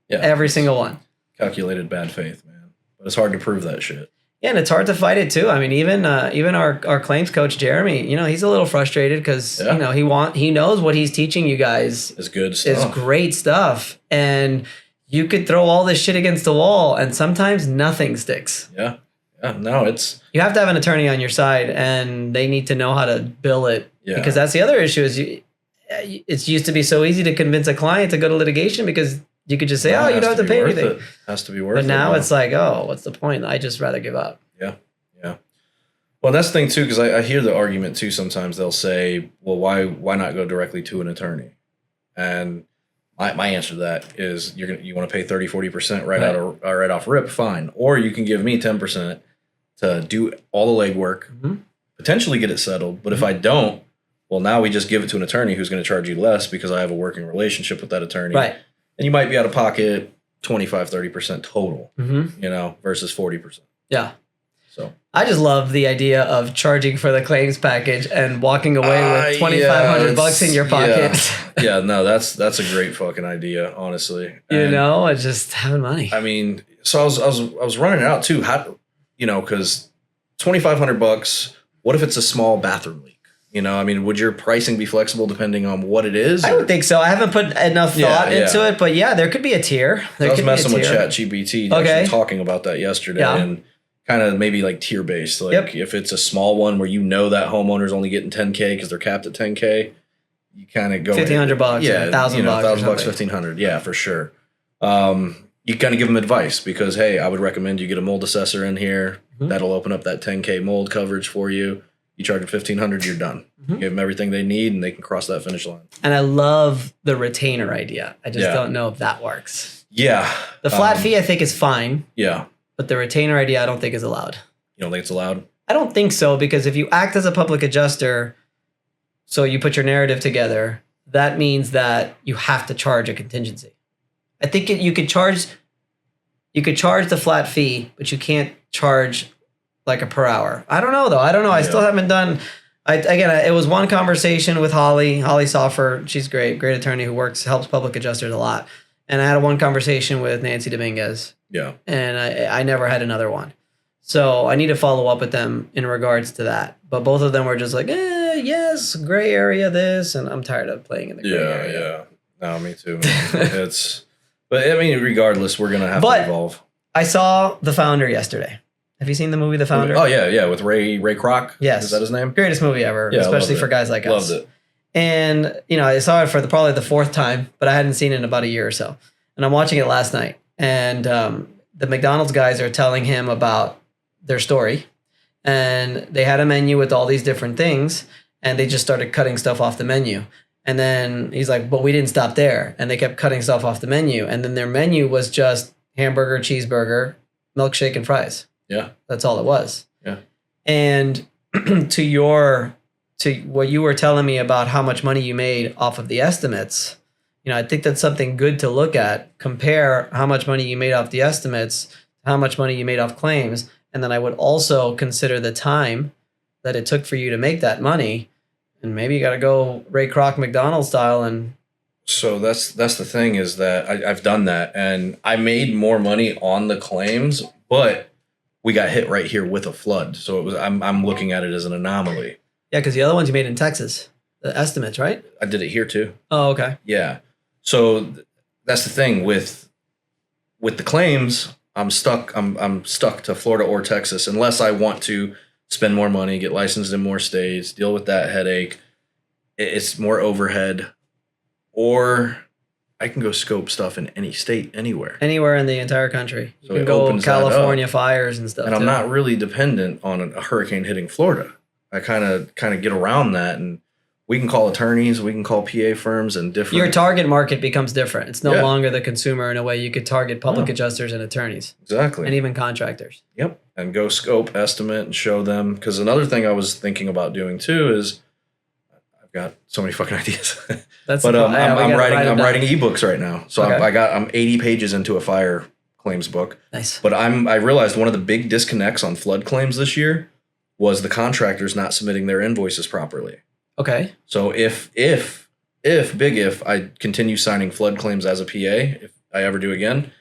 Yeah. Every single one. Calculated bad faith, man. But it's hard to prove that shit. Yeah, and it's hard to fight it too. I mean, even our claims coach Jeremy, he's a little frustrated because he knows what he's teaching you guys is good stuff. Is great stuff, and you could throw all this shit against the wall, and sometimes nothing sticks. Yeah, no, you have to have an attorney on your side, and they need to know how to bill it. Yeah. Because that's the other issue is it's used to be so easy to convince a client to go to litigation because you could just say, you don't have to pay anything. It has to be worth it. But now it's like, what's the point? I just rather give up. Yeah. Well, that's the thing too, because I hear the argument too. Sometimes they'll say, well, why not go directly to an attorney? And my answer to that is you want to pay 30-40% right off rip, fine. Or you can give me 10% to do all the legwork, potentially get it settled. But if I don't, well, now we just give it to an attorney who's going to charge you less because I have a working relationship with that attorney. Right. And you might be out of pocket 25-30% total, versus 40%. Yeah. So I just love the idea of charging for the claims package and walking away with $2,500 in your pocket. Yeah, no, that's a great fucking idea, honestly. It's just having money. I mean, so I was running it out too. How, because $2,500. What if it's a small bathroom leak? Would your pricing be flexible depending on what it is? I would think so. I haven't put enough thought into it, but there could be a tier. I was messing with ChatGPT, actually talking about that yesterday, and kind of maybe like tier based. Like if it's a small one where that homeowner's only getting 10K because they're capped at 10K, you kind of go $1,500, yeah, $1,000, $1,000, $1,500, yeah, for sure. You kind of give them advice because hey, I would recommend you get a mold assessor in here. That'll open up that 10K mold coverage for you. You charge them $1,500, you're done. You give them everything they need, and they can cross that finish line. And I love the retainer idea. I just don't know if that works. Yeah. The flat fee, I think, is fine. Yeah. But the retainer idea, I don't think is allowed. You don't think it's allowed? I don't think so, because if you act as a public adjuster, So you put your narrative together. That means that you have to charge a contingency. I think you could charge the flat fee, but you can't charge like a per hour. I don't know though. I don't know. I still haven't done. It was one conversation with Holly Soffer. She's great attorney who helps public adjusters a lot. And I had one conversation with Nancy Dominguez. Yeah. And I never had another one. So I need to follow up with them in regards to that. But both of them were just like, yes, gray area this, and I'm tired of playing in the gray area. Yeah. No, me too. But I mean, regardless, we're gonna have to evolve. I saw The Founder yesterday. Have you seen the movie The Founder? Oh yeah, with Ray Kroc. Yes. Is that his name? Greatest movie ever, especially for guys like us. Loved it. And I saw it for probably the fourth time, but I hadn't seen it in about a year or so. And I'm watching it last night, and the McDonald's guys are telling him about their story, and they had a menu with all these different things, and they just started cutting stuff off the menu. And then he's like, but we didn't stop there. And they kept cutting stuff off the menu. And then their menu was just hamburger, cheeseburger, milkshake, and fries. Yeah. That's all it was. Yeah. And to what you were telling me about how much money you made off of the estimates, I think that's something good to look at. Compare how much money you made off the estimates, how much money you made off claims. And then I would also consider the time that it took for you to make that money. And maybe you got to go Ray Kroc McDonald style. And so that's the thing is that I've done that, and I made more money on the claims, but we got hit right here with a flood. So it was I'm looking at it as an anomaly. Yeah, because the other ones you made in Texas, the estimates, right? I did it here too. Oh, okay. Yeah. So that's the thing with the claims. I'm stuck. I'm stuck to Florida or Texas unless I want to spend more money, get licensed in more states, deal with that headache. It's more overhead, or I can go scope stuff in any state, anywhere in the entire country. You So can it go opens California fires and stuff. and I'm not really dependent on a hurricane hitting Florida. I kind of get around that, and we can call attorneys, we can call PA firms, and different. Your target market becomes different. It's no longer the consumer in a way. You could target public adjusters and attorneys. Exactly. And even contractors. Yep. And go scope, estimate, and show them. Because another thing I was thinking about doing too is I've got so many fucking ideas. But I'm writing ebooks right now. So I'm 80 pages into a fire claims book. Nice. But I realized one of the big disconnects on flood claims this year was the contractors not submitting their invoices properly. Okay. So if I continue signing flood claims as a PA, if I ever do again,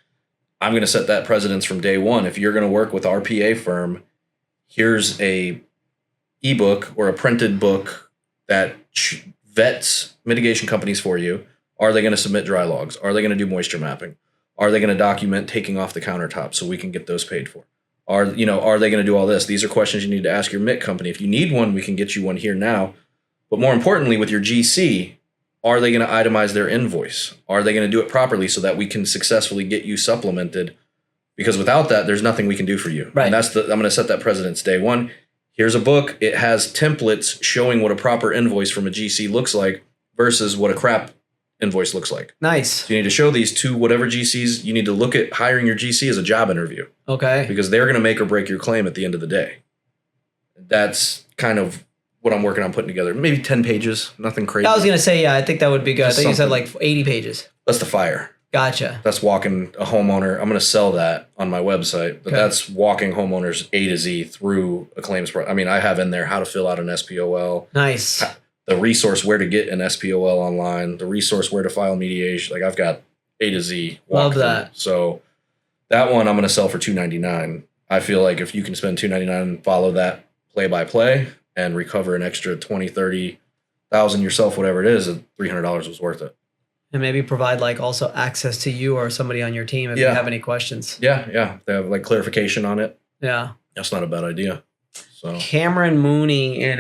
I'm going to set that precedence from day one. If you're going to work with our PA firm, here's a ebook or a printed book that vets mitigation companies for you. Are they going to submit dry logs? Are they going to do moisture mapping? Are they going to document taking off the countertop so we can get those paid for? Are they going to do all this? These are questions you need to ask your MIC company. If you need one, we can get you one here now. But more importantly, with your GC, are they going to itemize their invoice? Are they going to do it properly so that we can successfully get you supplemented? Because without that, there's nothing we can do for you. Right. And I'm going to set that precedence day one. Here's a book. It has templates showing what a proper invoice from a GC looks like versus what a crap invoice looks like. Nice. So you need to show these to whatever GCs. You need to look at hiring your GC as a job interview. Okay. Because they're going to make or break your claim at the end of the day. That's kind of what I'm working on putting together. Maybe 10 pages, nothing crazy. I was going to say, I think that would be good. Just I think you said something. like 80 pages. That's the fire. Gotcha. That's walking a homeowner. I'm going to sell that on my website, but that's walking homeowners A to Z through a claims. I mean, I have in there how to fill out an SPOL. Nice. The resource where to get an SPOL online, the resource where to file mediation. Like I've got A to Z. Love that. So that one I'm going to sell for $299. I feel like if you can spend $299 and follow that play by play and recover an extra 20, 30,000 yourself, whatever it is, $300 was worth it. And maybe provide like also access to you or somebody on your team if you have any questions. Yeah. They have like clarification on it. Yeah. That's not a bad idea. So Cameron Mooney in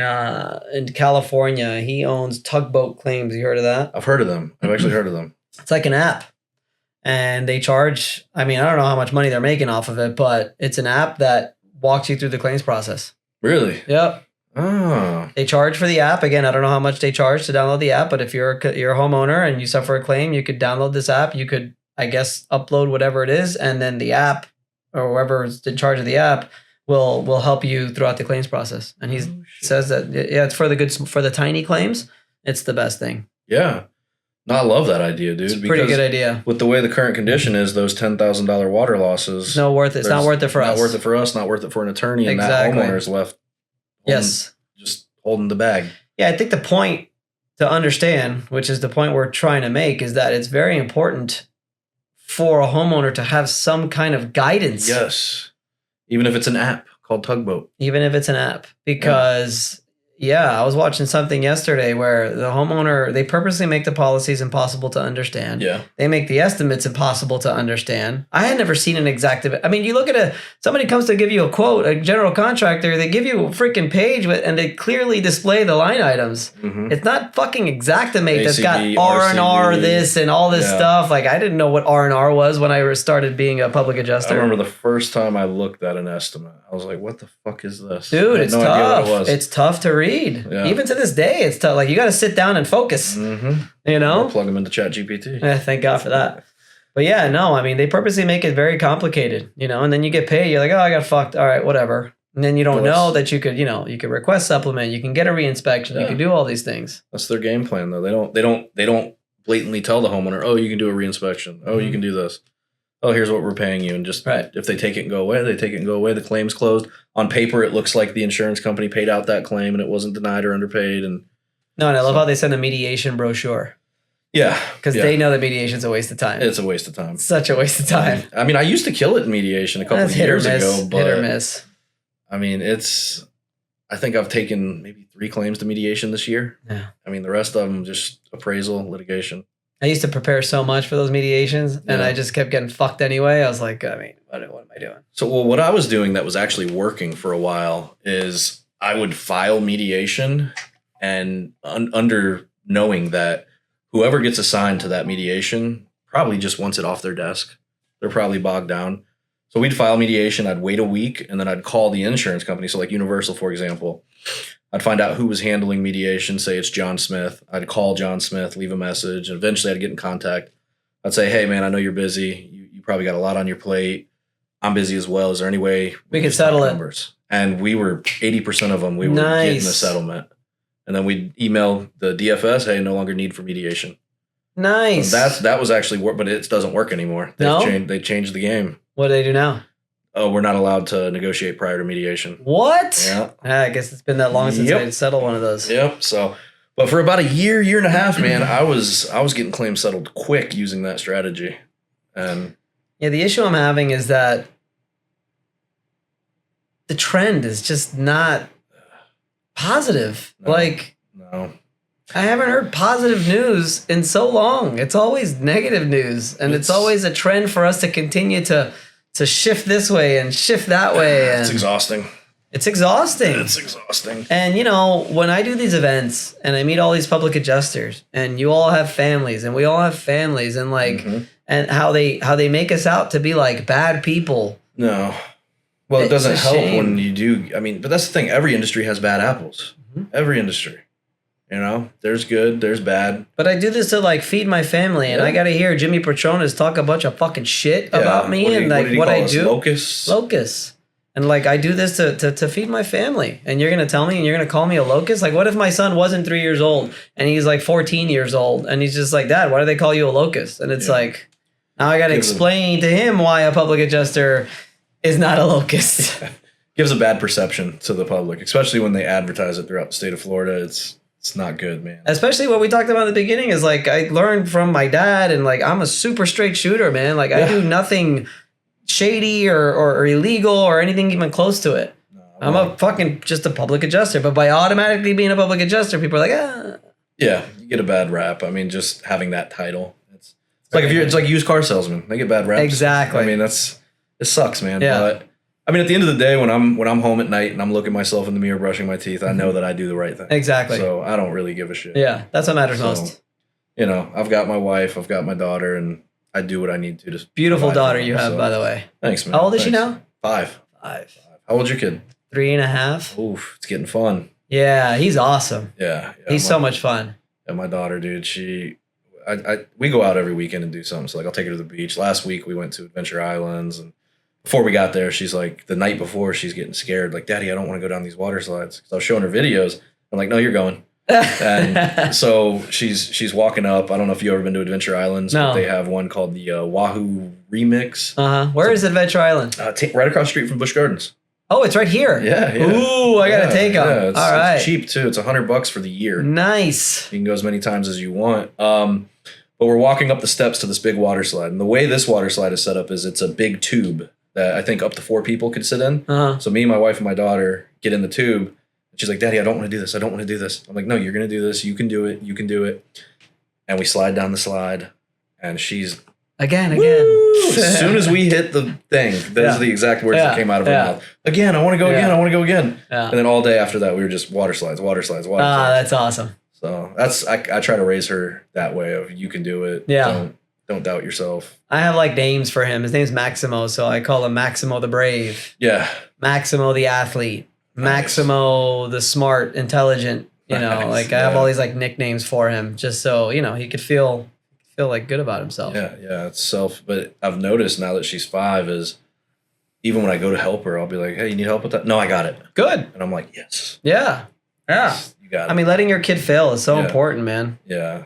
California, he owns Tugboat Claims. You heard of that? I've heard of them. I've actually heard of them. It's like an app. And they charge, I mean, I don't know how much money they're making off of it, but it's an app that walks you through the claims process. Really? Yep. Oh. They charge for the app. Again, I don't know how much they charge to download the app, but if you're a homeowner and you suffer a claim, you could download this app. You could, I guess, upload whatever it is, and then the app or whoever's in charge of the app will help you throughout the claims process. And he says that it's for the tiny claims. It's the best thing. Yeah. No, I love that idea, dude. It's a pretty good idea. With the way the current condition is, those $10,000 water losses. It's not worth it. It's not worth it for us. Not worth it for us. Not worth it for an attorney. And that homeowner's left. Just holding the bag. Yeah, I think the point to understand, which is the point we're trying to make, is that it's very important for a homeowner to have some kind of guidance. Yes. Even if it's an app called Tugboat. Even if it's an app. Because, yeah, I was watching something yesterday where the homeowner, they purposely make the policies impossible to understand. Yeah. They make the estimates impossible to understand. I had never seen an exact, I mean, you look at somebody comes to give you a quote, a general contractor, they give you a freaking page and they clearly display the line items. Mm-hmm. It's not fucking Xactimate that's got R&R this and all this stuff. Like, I didn't know what R&R was when I started being a public adjuster. I remember the first time I looked at an estimate, I was like, what the fuck is this? Dude, it's tough. It's tough to read. Yeah. Even to this day, it's tough. Like, you got to sit down and focus. Mm-hmm. You know, or plug them into ChatGPT. Thank God for that. But yeah, no, I mean, they purposely make it very complicated. You know, and then you get paid. You're like, oh, I got fucked. All right, whatever. And then you don't know that you could, you could request supplement. You can get a reinspection. You can do all these things. That's their game plan, though. They don't blatantly tell the homeowner, oh, you can do a reinspection. Oh, you can do this. Oh, here's what we're paying you. And just if they take it and go away, they take it and go away. The claim's closed. On paper, it looks like the insurance company paid out that claim and it wasn't denied or underpaid. And I love how they send a mediation broshure. Yeah. Because they know that mediation's a waste of time. It's a waste of time. Such a waste of time. I mean, I used to kill it in mediation a couple of years ago. But, hit or miss. I mean, I think I've taken maybe 3 claims to mediation this year. Yeah. I mean, the rest of them just appraisal, litigation. I used to prepare so much for those mediations, and I just kept getting fucked anyway. I was like, I mean, what am I doing? So, what I was doing that was actually working for a while is I would file mediation and under knowing that whoever gets assigned to that mediation probably just wants it off their desk. They're probably bogged down. So we'd file mediation. I'd wait a week, and then I'd call the insurance company. So like Universal, for example. I'd find out who was handling mediation, say it's John Smith. I'd call John Smith, leave a message, and eventually I'd get in contact. I'd say, hey, man, I know you're busy. You probably got a lot on your plate. I'm busy as well. Is there any way we can settle it? Numbers? And we were 80% of them. We were getting the settlement. And then we'd email the DFS, hey, no longer need for mediation. Nice. So that was actually work, but it doesn't work anymore. They changed the game. What do they do now? Oh, we're not allowed to negotiate prior to mediation. What? Yeah. I guess it's been that long since I had settled one of those. Yep. So, but for about a year and a half, man, I was getting claims settled quick using that strategy. And yeah, the issue I'm having is that the trend is just not positive. No. I haven't heard positive news in so long. It's always negative news, and it's always a trend for us to continue to shift this way and shift that way. And it's exhausting. It's exhausting. It's exhausting. And, when I do these events and I meet all these public adjusters and you all have families and we all have families and and how they make us out to be like bad people. No. Well, it doesn't help when you do. I mean, but that's the thing. Every industry has bad apples. Mm-hmm. Every industry. There's good, there's bad. But I do this to feed my family, and I got to hear Jimmy Petronas talk a bunch of fucking shit about me and what I do. Locust. And I do this to feed my family. And you're gonna tell me, and you're gonna call me a locust? What if my son wasn't 3 years old and he's 14 years old, and he's just like, Dad, why do they call you a locust? And it's now I got to explain to him why a public adjuster is not a locust. Gives a bad perception to the public, especially when they advertise it throughout the state of Florida. It's not good, man. Especially what we talked about at the beginning is I learned from my dad, and I'm a super straight shooter, man. I do nothing shady or illegal or anything even close to it. No, I'm a fucking just a public adjuster. But by automatically being a public adjuster, people are like, ah. Yeah, you get a bad rap. I mean, just having that title. It's it's like used car salesman. They get bad raps. Exactly. I mean, it sucks, man. Yeah. But I mean, at the end of the day, when I'm home at night and I'm looking myself in the mirror brushing my teeth, I know that I do the right thing. Exactly. So I don't really give a shit. Yeah, that's what matters most. I've got my wife, I've got my daughter, and I do what I need to. Just beautiful daughter you have, by the way. Thanks, man. How old is she now? 5. 5. How old's your kid? 3.5. Oof, it's getting fun. Yeah, he's awesome. Yeah. He's so much fun. Yeah, my daughter, dude, we go out every weekend and do something. So I'll take her to the beach. Last week we went to Adventure Islands and before we got there, she's like, the night before, she's getting scared. Like, Daddy, I don't want to go down these water slides. So I was showing her videos. I'm like, no, you're going. And so she's walking up. I don't know if you've ever been to Adventure Islands, No. but they have one called the Wahoo Remix. Where is Adventure Island? Right across the street from Busch Gardens. Oh, it's right here. Yeah. Ooh, I gotta take them. Yeah, All right. It's cheap too. It's $100 for the year. Nice. You can go as many times as you want. But we're walking up the steps to this big water slide. And the way this water slide is set up is it's a big tube that I think up to 4 people could sit in. So me, my wife, and my daughter get in the tube. And she's like, Daddy, I don't want to do this. I don't want to do this. I'm like, no, you're going to do this. You can do it. You can do it. And we slide down the slide. And she's... Again. As soon as we hit the thing, those are the exact words that came out of her mouth. Again, I want to go again. I want to go again. Yeah. And then all day after that, we were just water slides. That's awesome. So I try to raise her that way of you can do it. Yeah. Don't doubt yourself. I have like names for him. His name's Maximo, so I call him Maximo the Brave. Yeah. Maximo the athlete. Maximo the smart, intelligent. You know, like I have all these like nicknames for him, just so he could feel like good about himself. Yeah. It's but I've noticed now that she's 5 is even when I go to help her, I'll be like, hey, you need help with that? No, I got it. Good. And I'm like, yes. Yeah. You got it. I mean, letting your kid fail is so important, man. Yeah.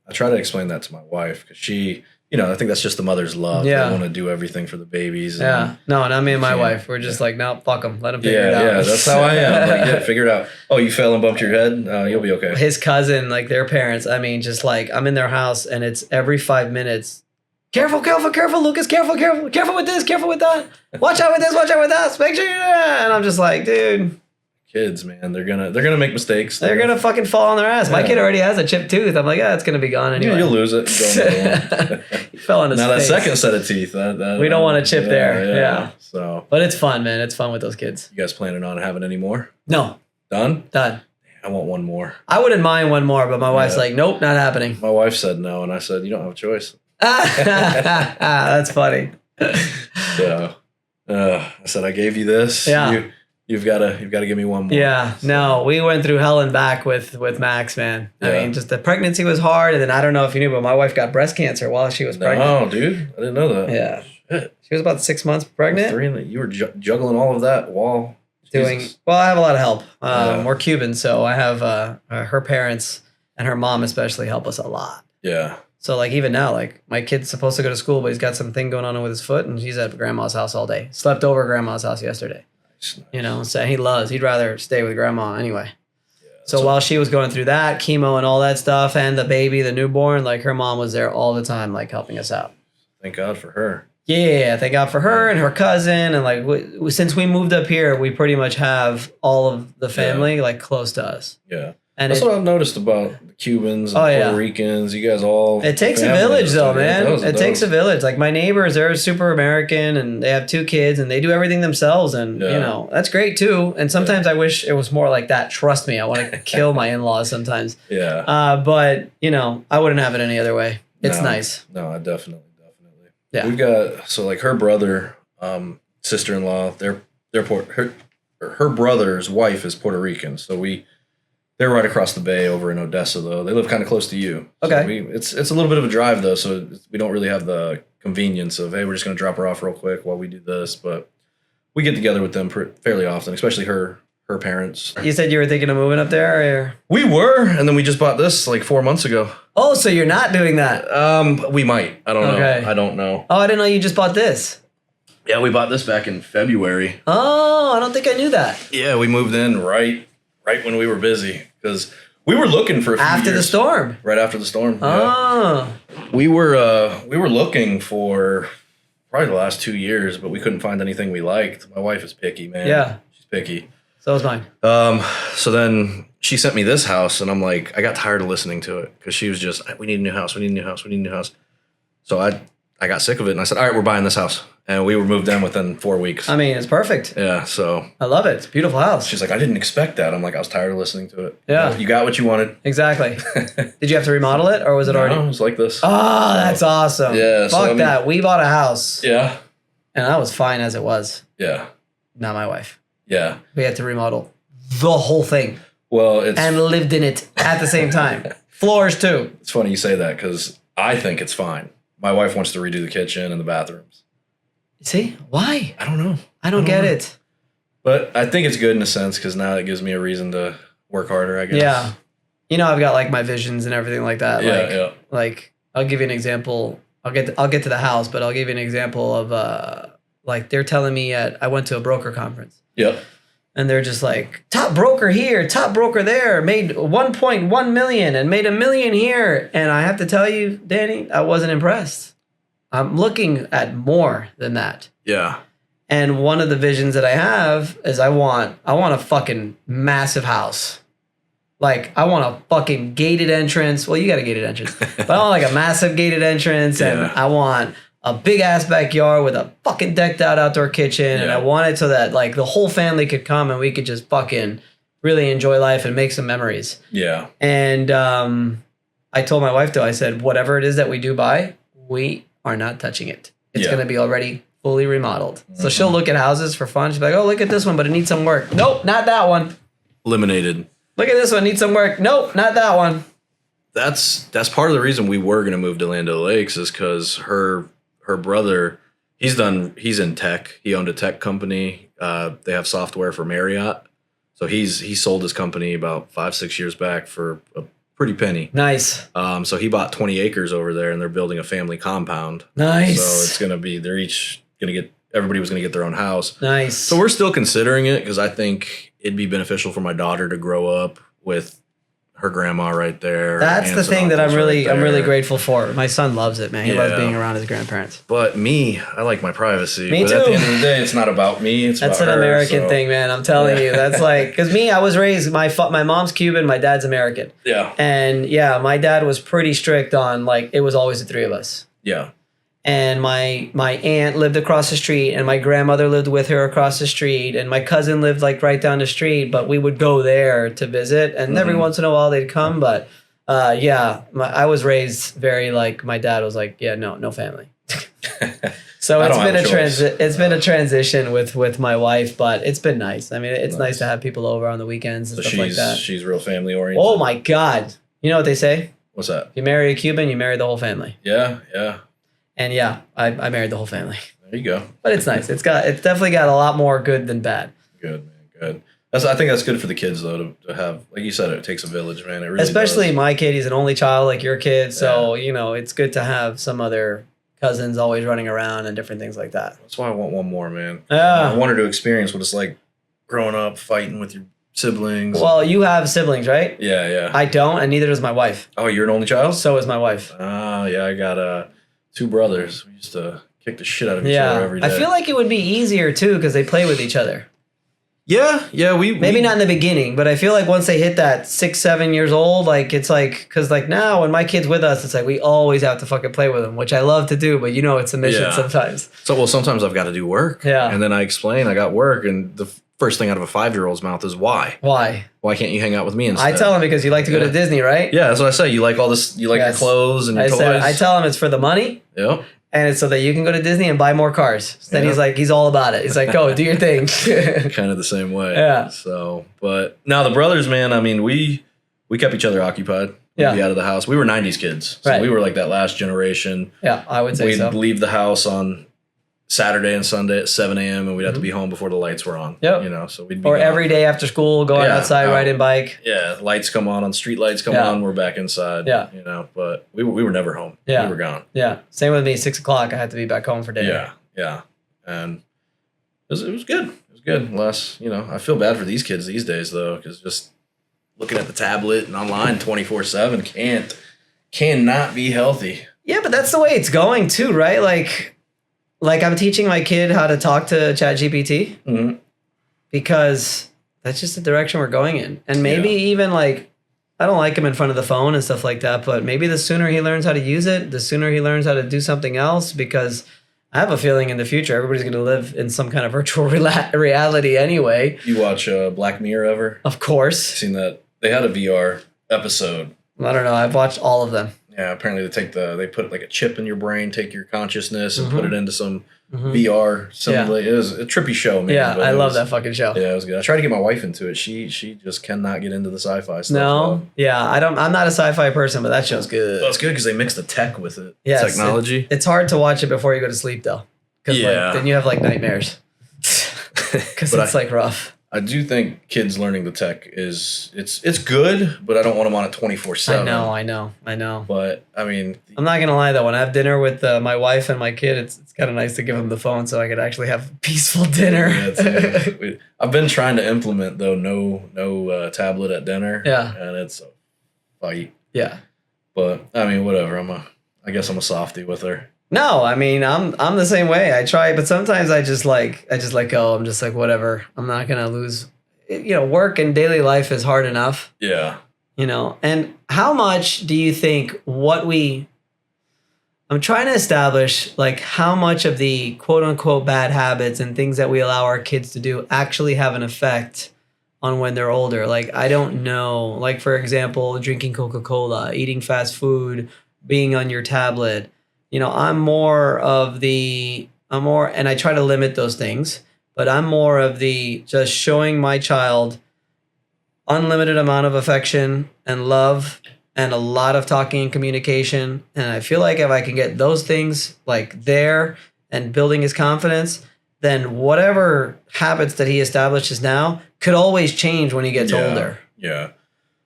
I try to explain that to my wife because she, I think that's just the mother's love. Yeah. They want to do everything for the babies. Yeah. No, not me and my wife. We're just like, no, fuck them. Let them figure it out. Yeah, that's how I am. Like, figure it out. Oh, you fell and bumped your head? You'll be okay. His cousin, like their parents, I mean, just like I'm in their house and it's every 5 minutes. Careful, Lucas. Careful with this. Careful with that. Watch out with this. Watch out with that. Make sure and I'm just like, dude. Kids, man, they're gonna make mistakes. They're gonna fucking fall on their ass. My kid already has a chipped tooth. I'm like, it's gonna be gone anyway. Yeah, you'll lose it. He fell on his now face. that second set of teeth. We don't want to chip there. Yeah. So, but it's fun, man. It's fun with those kids. You guys planning on having any more? No. Done. I want one more. I wouldn't mind one more, but my wife's like, nope, not happening. My wife said no, and I said, you don't have a choice. That's funny. So, I said, I gave you this. Yeah. You've got to give me one more. Yeah, no, we went through hell and back with Max, man. I mean, just the pregnancy was hard, and then I don't know if you knew, but my wife got breast cancer while she was pregnant. Oh, dude, I didn't know that. Yeah, shit. She was about 6 months pregnant. You were juggling all of that while doing. Well, I have a lot of help. We're Cuban, so I have her parents and her mom especially help us a lot. Yeah. So like even now, like my kid's supposed to go to school, but he's got something going on with his foot, and he's at grandma's house all day. Slept over at grandma's house yesterday. Nice. So he'd rather stay with grandma anyway. Yeah, so while she was going through that chemo and all that stuff and the baby, the newborn, like her mom was there all the time, like helping us out. Thank God for her. Yeah. Thank God for her and her cousin. And like, since we moved up here, we pretty much have all of the family like close to us. Yeah. And that's what I've noticed about the Cubans and Puerto Ricans. You guys all... It takes a village, though, man. It takes a village. Like, my neighbors, they're super American, and they have 2 kids, and they do everything themselves, and, that's great, too. And sometimes I wish it was more like that. Trust me, I want to kill my in-laws sometimes. Yeah. But, I wouldn't have it any other way. It's nice. No, I definitely. Yeah. We've got... So, like, her brother, sister-in-law, her brother's wife is Puerto Rican, so they're right across the bay over in Odessa, though. They live kind of close to you. Okay. So it's a little bit of a drive, though, so we don't really have the convenience of, hey, we're just going to drop her off real quick while we do this. But we get together with them fairly often, especially her parents. You said you were thinking of moving up there? Or? We were, and then we just bought this like 4 months ago. Oh, so you're not doing that? We might. I don't know. I don't know. Oh, I didn't know you just bought this. Yeah, we bought this back in February. Oh, I don't think I knew that. Yeah, we moved in right when we were busy because we were looking for a few after years. The storm. Right after the storm. Oh. Yeah. We were looking for probably the last 2 years, but we couldn't find anything we liked. My wife is picky, man. Yeah. She's picky. So is mine. So then she sent me this house, and I'm like, I got tired of listening to it because she was just, we need a new house. We need a new house. We need a new house. So I got sick of it, and I said, all right, we're buying this house. And we were moved in within 4 weeks. I mean, it's perfect. Yeah, so. I love it. It's a beautiful house. She's like, I didn't expect that. I'm like, I was tired of listening to it. Yeah. You got what you wanted. Exactly. Did you have to remodel it, or was it already? No, it was like this. Oh, that's awesome. Yeah. Fuck that. We bought a house. Yeah. And that was fine as it was. Yeah. Not my wife. Yeah. We had to remodel the whole thing. Well, and lived in it at the same time. Floors, too. It's funny you say that, because I think it's fine. My wife wants to redo the kitchen and the bathrooms. See? Why? I don't know. I don't get it. But I think it's good in a sense because now it gives me a reason to work harder, I guess. Yeah. You know, I've got like my visions and everything like that. Yeah, Like I'll give you an example. I'll get to the house, but I'll give you an example of like they're telling me I went to a broker conference. Yep. And they're just like, top broker here, top broker there, made 1.1 million and made $1 million here. And I have to tell you, Danny, I wasn't impressed. I'm looking at more than that. Yeah. And one of the visions that I have is I want a fucking massive house. Like, I want a fucking gated entrance. Well, you got a gated entrance. But I want like a massive gated entrance. And I want a big ass backyard with a fucking decked out outdoor kitchen. Yeah. And I want it so that like the whole family could come and we could just fucking really enjoy life and make some memories. Yeah. And I told my wife, though, I said, whatever it is that we do buy, we are not touching it. It's going to be already fully remodeled. Mm-hmm. So she'll look at houses for fun. She'll be like, oh, look at this one, but it needs some work. Nope, not that one. Eliminated. Look at this one, needs some work. Nope, not that one. That's part of the reason we were going to move to Land O'Lakes is because her brother, he's in tech. He owned a tech company. They have software for Marriott. So he sold his company about 5-6 years back for a pretty penny. Nice. So he bought 20 acres over there and they're building a family compound. Nice. So it's going to be, everybody was going to get their own house. Nice. So we're still considering it because I think it'd be beneficial for my daughter to grow up with her grandma right there. That's the thing that I'm really grateful for. My son loves it, man. He loves being around his grandparents. But me, I like my privacy. Me too. At the end of the day, it's not about me. That's an American thing, man. I'm telling you. That's like, because me, I was raised, my mom's Cuban, my dad's American. Yeah. And yeah, my dad was pretty strict on like, it was always the three of us. Yeah. And my aunt lived across the street and my grandmother lived with her across the street and my cousin lived like right down the street, but we would go there to visit and every once in a while they'd come. But I was raised very like, my dad was like, yeah, no family. So it's been a transition with my wife, but it's been nice. I mean, it's nice to have people over on the weekends and stuff like that. She's real family oriented. Oh my God. You know what they say? What's that? If you marry a Cuban, you marry the whole family. Yeah, yeah. And yeah, I married the whole family. There you go. But it's nice. It's definitely got a lot more good than bad. Good, man. Good. I think that's good for the kids though to have, like you said, it takes a village, man. It really especially does. My kid, he's an only child like your kid, so you know it's good to have some other cousins always running around and different things like that. That's why I want one more, man. Yeah. I want her to experience what it's like growing up, fighting with your siblings. Well, you have siblings, right? Yeah, yeah. I don't, and neither does my wife. Oh, you're an only child? So is my wife. Oh, yeah. I got 2 brothers. We used to kick the shit out of each other every day. I feel like it would be easier too because they play with each other. Yeah, we maybe not in the beginning, but I feel like once they hit that 6-7 years old, like it's like because like now when my kid's with us, it's like we always have to fucking play with them, which I love to do, but you know it's a mission sometimes. So sometimes I've got to do work. Yeah, and then I explain I got work, and the first thing out of a 5-year-old's mouth is why? Why? Why can't you hang out with me instead? I tell him because you like to go to Disney, right? Yeah, that's what I say. You like all this. You like your clothes and your toys. I tell him it's for the money. Yep. And it's so that you can go to Disney and buy more cars. So then he's all about it. He's like, go, do your thing. Kind of the same way. Yeah. So, but now the brothers, man, I mean, we kept each other occupied. We'd be out of the house. We were 90s kids. So we were like that last generation. Yeah, I would say so. We'd leave the house on Saturday and Sunday at 7 a.m. and we'd have to be home before the lights were on. Yep. You know, so we'd be every day after school, going outside, riding bike. Yeah, lights come on street lights come on, we're back inside. Yeah. You know, but we were never home. Yeah. We were gone. Yeah. Same with me, 6 o'clock, I had to be back home for dinner. Yeah. Yeah. And it was good. It was good. Unless, you know, I feel bad for these kids these days though, because just looking at the tablet and online 24/7 cannot be healthy. Yeah, but that's the way it's going too, right? Like I'm teaching my kid how to talk to ChatGPT because that's just the direction we're going in. And maybe even like, I don't like him in front of the phone and stuff like that, but maybe the sooner he learns how to use it, the sooner he learns how to do something else, because I have a feeling in the future, everybody's going to live in some kind of virtual reality anyway. You watch Black Mirror ever? Of course. Seen that? They had a VR episode. I don't know. I've watched all of them. Yeah, apparently they put like a chip in your brain, take your consciousness and put it into some VR simulation. It was a trippy show, man. Yeah, I love that fucking show. Yeah, it was good. I tried to get my wife into it. She just cannot get into the sci-fi stuff. No, yeah, I'm not a sci-fi person, but that show's good. Well, it's good because they mix the tech with it. Yeah, technology. It's hard to watch it before you go to sleep though, Because Yeah. then you have like nightmares. Because But it's like rough. I do think kids learning the tech it's good, but I don't want them on it 24/7. I know. But I mean, I'm not gonna lie though. When I have dinner with my wife and my kid, it's kind of nice to give them the phone so I could actually have a peaceful dinner. I've been trying to implement though no tablet at dinner. Yeah. And it's a fight. Yeah. But I mean, whatever. I guess I'm a softie with her. No, I mean I'm the same way. I try, but sometimes I just let go. I'm just like whatever. I'm not gonna lose. Work and daily life is hard enough. Yeah. And how much do you think I'm trying to establish like how much of the quote unquote bad habits and things that we allow our kids to do actually have an effect on when they're older. Like, I don't know, like for example, drinking Coca-Cola, eating fast food, being on your tablet. I'm more, and I try to limit those things, but I'm more of the just showing my child unlimited amount of affection and love and a lot of talking and communication. And I feel like if I can get those things like there and building his confidence, then whatever habits that he establishes now could always change when he gets older. Yeah.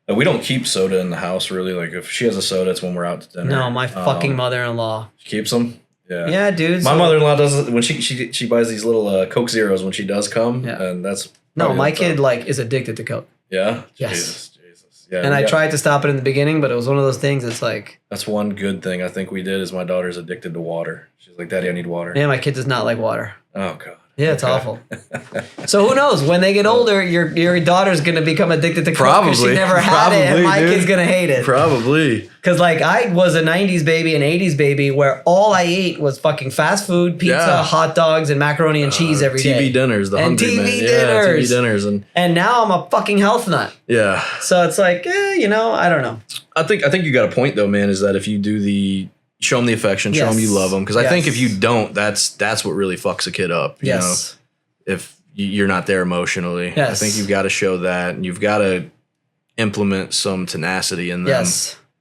We don't keep soda in the house really. Like if she has a soda, it's when we're out to dinner. No, my fucking mother-in-law. She keeps them. Yeah. Yeah, dude. My mother-in-law does it when she buys these little Coke Zeros when she does come. Yeah. And that's No, my kid is addicted to Coke. Yeah. Yes. Jesus. Yeah. And I tried to stop it in the beginning, but it was one of those things. It's like, that's one good thing I think we did is my daughter's addicted to water. She's like, Daddy, I need water. yeah, my kid does not like water. Oh God. Yeah, it's awful. So who knows? When they get older, your daughter's gonna become addicted to Coke because she never had it, and my kid's gonna hate it. Probably. Because like I was a '90s baby and '80s baby, where all I ate was fucking fast food, pizza, hot dogs, and macaroni and cheese every day. TV dinners, and hungry TV man. dinners. Yeah, TV dinners, and now I'm a fucking health nut. Yeah. So it's like, I don't know. I think you got a point though, man. Is that if you do show them the affection, show them you love them, because I think if you don't, that's what really fucks a kid up. You know? If you're not there emotionally. I think you've got to show that, and you've got to implement some tenacity in them,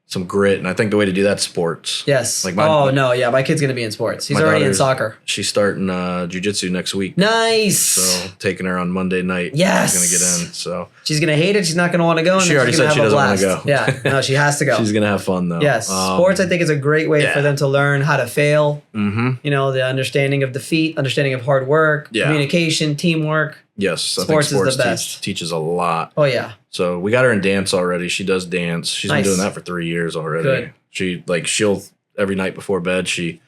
some grit. And I think the way to do that's sports. Yes. Like my kid's gonna be in sports. He's already in soccer. She's starting jiu-jitsu next week. Nice. So taking her on Monday night. Yes. She's gonna get in. So she's gonna hate it. She's not gonna want to go. And she already said she doesn't want to go. Yeah. No, she has to go. She's gonna have fun though. Yes. Sports, I think, is a great way for them to learn how to fail. Mm-hmm. The understanding of defeat, understanding of hard work, communication, teamwork. Yes, I sports think sports is the best. Teaches a lot. Oh yeah. So we got her in dance already. She does dance. She's been doing that for 3 years already. Good. She'll every night before bed she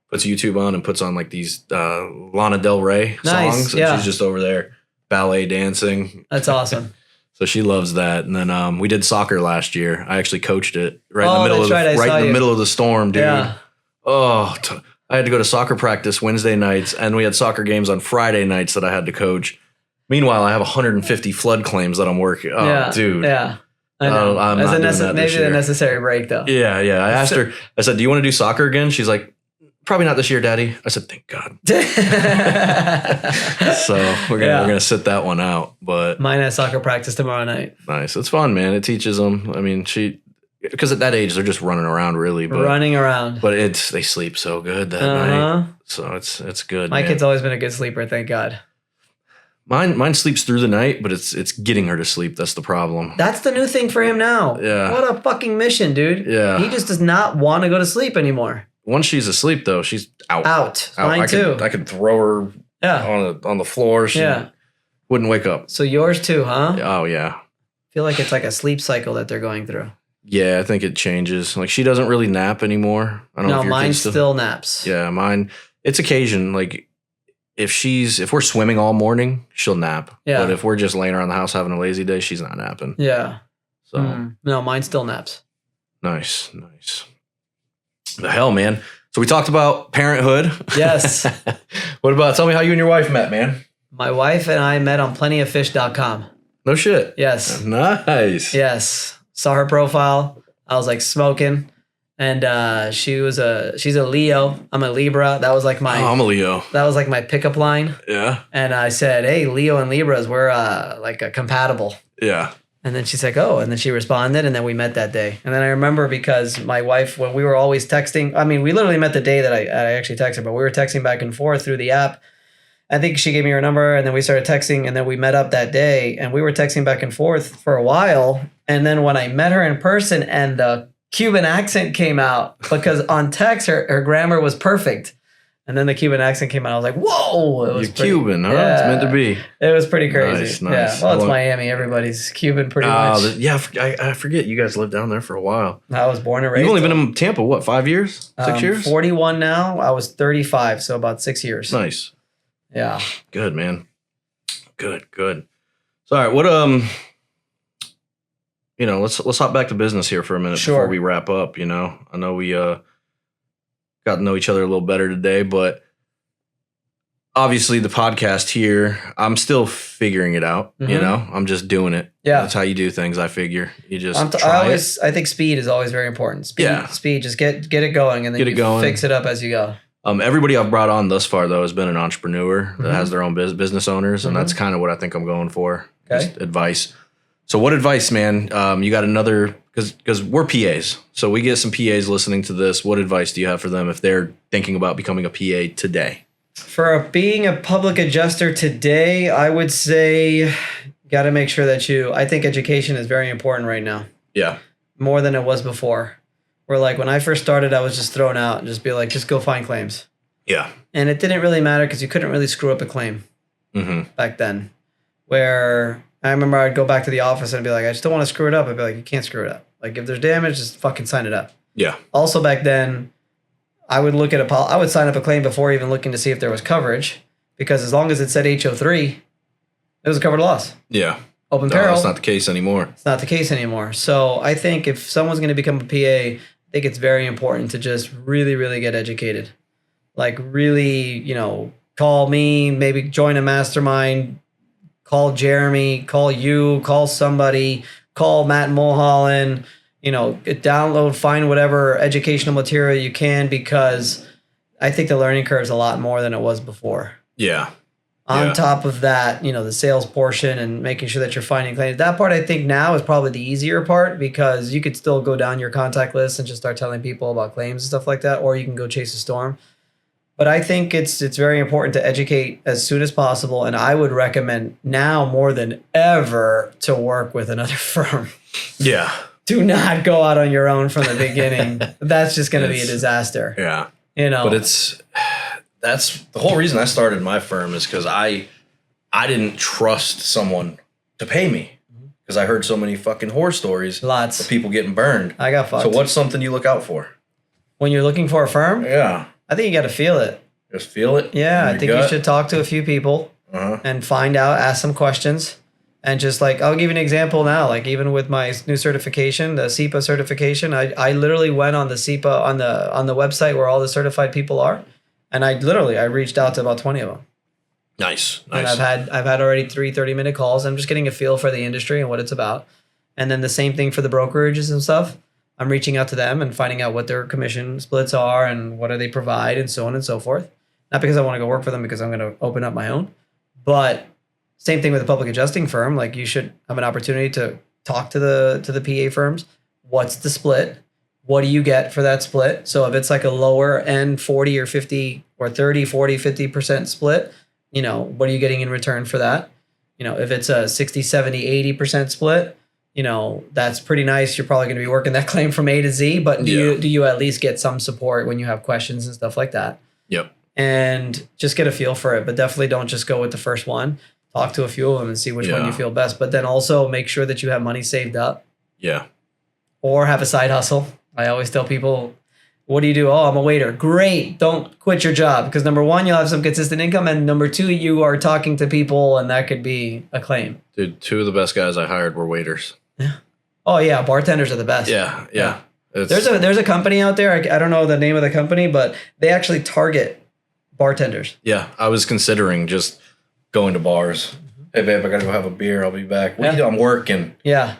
puts YouTube on and puts on like these Lana Del Rey songs, and she's just over there ballet dancing. That's awesome. So she loves that. And then we did soccer last year. I actually coached it right in the middle of the storm, dude. Yeah. Oh, I had to go to soccer practice Wednesday nights, and we had soccer games on Friday nights that I had to coach. Meanwhile, I have 150 flood claims that I'm working. Oh, dude. Yeah. I know. I'm not doing that this year. A necessary break, though. Yeah. I asked her, I said, do you want to do soccer again? She's like, probably not this year, Daddy. I said, thank God. So we're gonna sit that one out. But mine has soccer practice tomorrow night. Nice. It's fun, man. It teaches them. I mean, because at that age, they're just running around, really. But, they sleep so good that night. So it's good. My kid's always been a good sleeper, thank God. Mine sleeps through the night, but it's getting her to sleep. That's the problem. That's the new thing for him now. Yeah. What a fucking mission, dude. Yeah. He just does not want to go to sleep anymore. Once she's asleep, though, she's out. Mine too. I could throw her on the floor. She wouldn't wake up. So yours too, huh? Oh, yeah. I feel like it's like a sleep cycle that they're going through. Yeah, I think it changes. Like she doesn't really nap anymore. I don't know if your mine kid still naps. Yeah, mine. It's occasion. Like if we're swimming all morning, she'll nap. Yeah. But if we're just laying around the house having a lazy day, she's not napping. Yeah. So no, mine still naps. Nice. The hell, man. So we talked about parenthood. Yes. Tell me how you and your wife met, man. My wife and I met on plentyoffish.com. No shit. Yes. Nice. Yes. Saw her profile. I was like smoking. And she's a Leo. I'm a Libra. That was like I'm a Leo. That was like my pickup line. Yeah. And I said, hey, Leo and Libras, we're compatible. Yeah. And then she's like, oh, and then she responded, and then we met that day. And then I remember because my wife, when we were always texting, I mean, we literally met the day that I actually texted, but we were texting back and forth through the app. I think she gave me her number, and then we started texting, and then we met up that day, and we were texting back and forth for a while. And then when I met her in person and the Cuban accent came out, because on text, her grammar was perfect. And then the Cuban accent came out. I was like, whoa. It was Cuban, huh? Yeah, it's meant to be. It was pretty crazy. Nice. Yeah. Well, it's Miami. Everybody's Cuban pretty much. Yeah, I forget. You guys lived down there for a while. I was born and raised. You've only been in Tampa, what, 5 years? 6 years? 41 now. I was 35, so about 6 years. Nice. Yeah. Good, man. Good. So, all right, what, let's hop back to business here for a minute before we wrap up, I know we, got to know each other a little better today, but obviously the podcast here, I'm still figuring it out. I'm just doing it. Yeah, that's how you do things. I figure you just I think speed is always very important. Speed. Just get it going, and then fix it up as you go. Everybody I've brought on thus far though has been an entrepreneur that has their own business owners, and that's kind of what I think I'm going for. Okay. Just advice. So what advice, man? You got another, because we're PAs. So we get some PAs listening to this. What advice do you have for them if they're thinking about becoming a PA today? For being a public adjuster today, I would say got to make sure that I think education is very important right now. Yeah. More than it was before. Where like when I first started, I was just thrown out and just be like, just go find claims. Yeah. And it didn't really matter because you couldn't really screw up a claim back then. Where I remember I'd go back to the office and I'd be like, I just don't want to screw it up. I'd be like, you can't screw it up. Like if there's damage, just fucking sign it up. Yeah. Also back then, I would look at I would sign up a claim before even looking to see if there was coverage, because as long as it said HO3, it was a covered loss. Yeah. Open peril. That's not the case anymore. It's not the case anymore. So I think if someone's going to become a PA, I think it's very important to just really, really get educated. Like really, call me, maybe join a mastermind, call Jeremy, call you, call somebody, call Matt Mulholland, download, find whatever educational material you can, because I think the learning curve is a lot more than it was before. Yeah. On top of that, the sales portion and making sure that you're finding claims. That part I think now is probably the easier part, because you could still go down your contact list and just start telling people about claims and stuff like that, or you can go chase a storm. But I think it's very important to educate as soon as possible, and I would recommend now more than ever to work with another firm. Yeah. Do not go out on your own from the beginning. That's just going to be a disaster. Yeah. But that's the whole reason I started my firm, is because I didn't trust someone to pay me, because I heard so many fucking horror stories. Lots of people getting burned. I got fucked. So what's something you look out for when you're looking for a firm? Yeah. I think you got to feel it. Just feel it? Yeah, I think you should talk to a few people and find out, ask some questions. And just like, I'll give you an example now, like even with my new certification, the CEPA certification, I literally went on the CEPA on the website where all the certified people are. And I reached out to about 20 of them. Nice. And I've had already 3 30-minute calls. I'm just getting a feel for the industry and what it's about. And then the same thing for the brokerages and stuff. I'm reaching out to them and finding out what their commission splits are and what do they provide and so on and so forth. Not because I want to go work for them, because I'm going to open up my own. But same thing with a public adjusting firm. Like you should have an opportunity to talk to the PA firms. What's the split? What do you get for that split? So if it's like a lower end 40 or 50 or 30, 40, 50% split, what are you getting in return for that? If it's a 60, 70, 80% split, that's pretty nice. You're probably going to be working that claim from A to Z, but do you at least get some support when you have questions and stuff like that? Yep. And just get a feel for it, but definitely don't just go with the first one. Talk to a few of them and see which one you feel best. But then also make sure that you have money saved up. Yeah. Or have a side hustle. I always tell people, what do you do? Oh, I'm a waiter. Great. Don't quit your job, because number one, you'll have some consistent income. And number two, you are talking to people and that could be a claim. Dude, 2 of the best guys I hired were waiters. Yeah. Oh yeah. Bartenders are the best. Yeah. There's a company out there. I don't know the name of the company, but they actually target bartenders. Yeah. I was considering just going to bars. Hey babe, I gotta go have a beer. I'll be back. What do you do? I'm working. Yeah.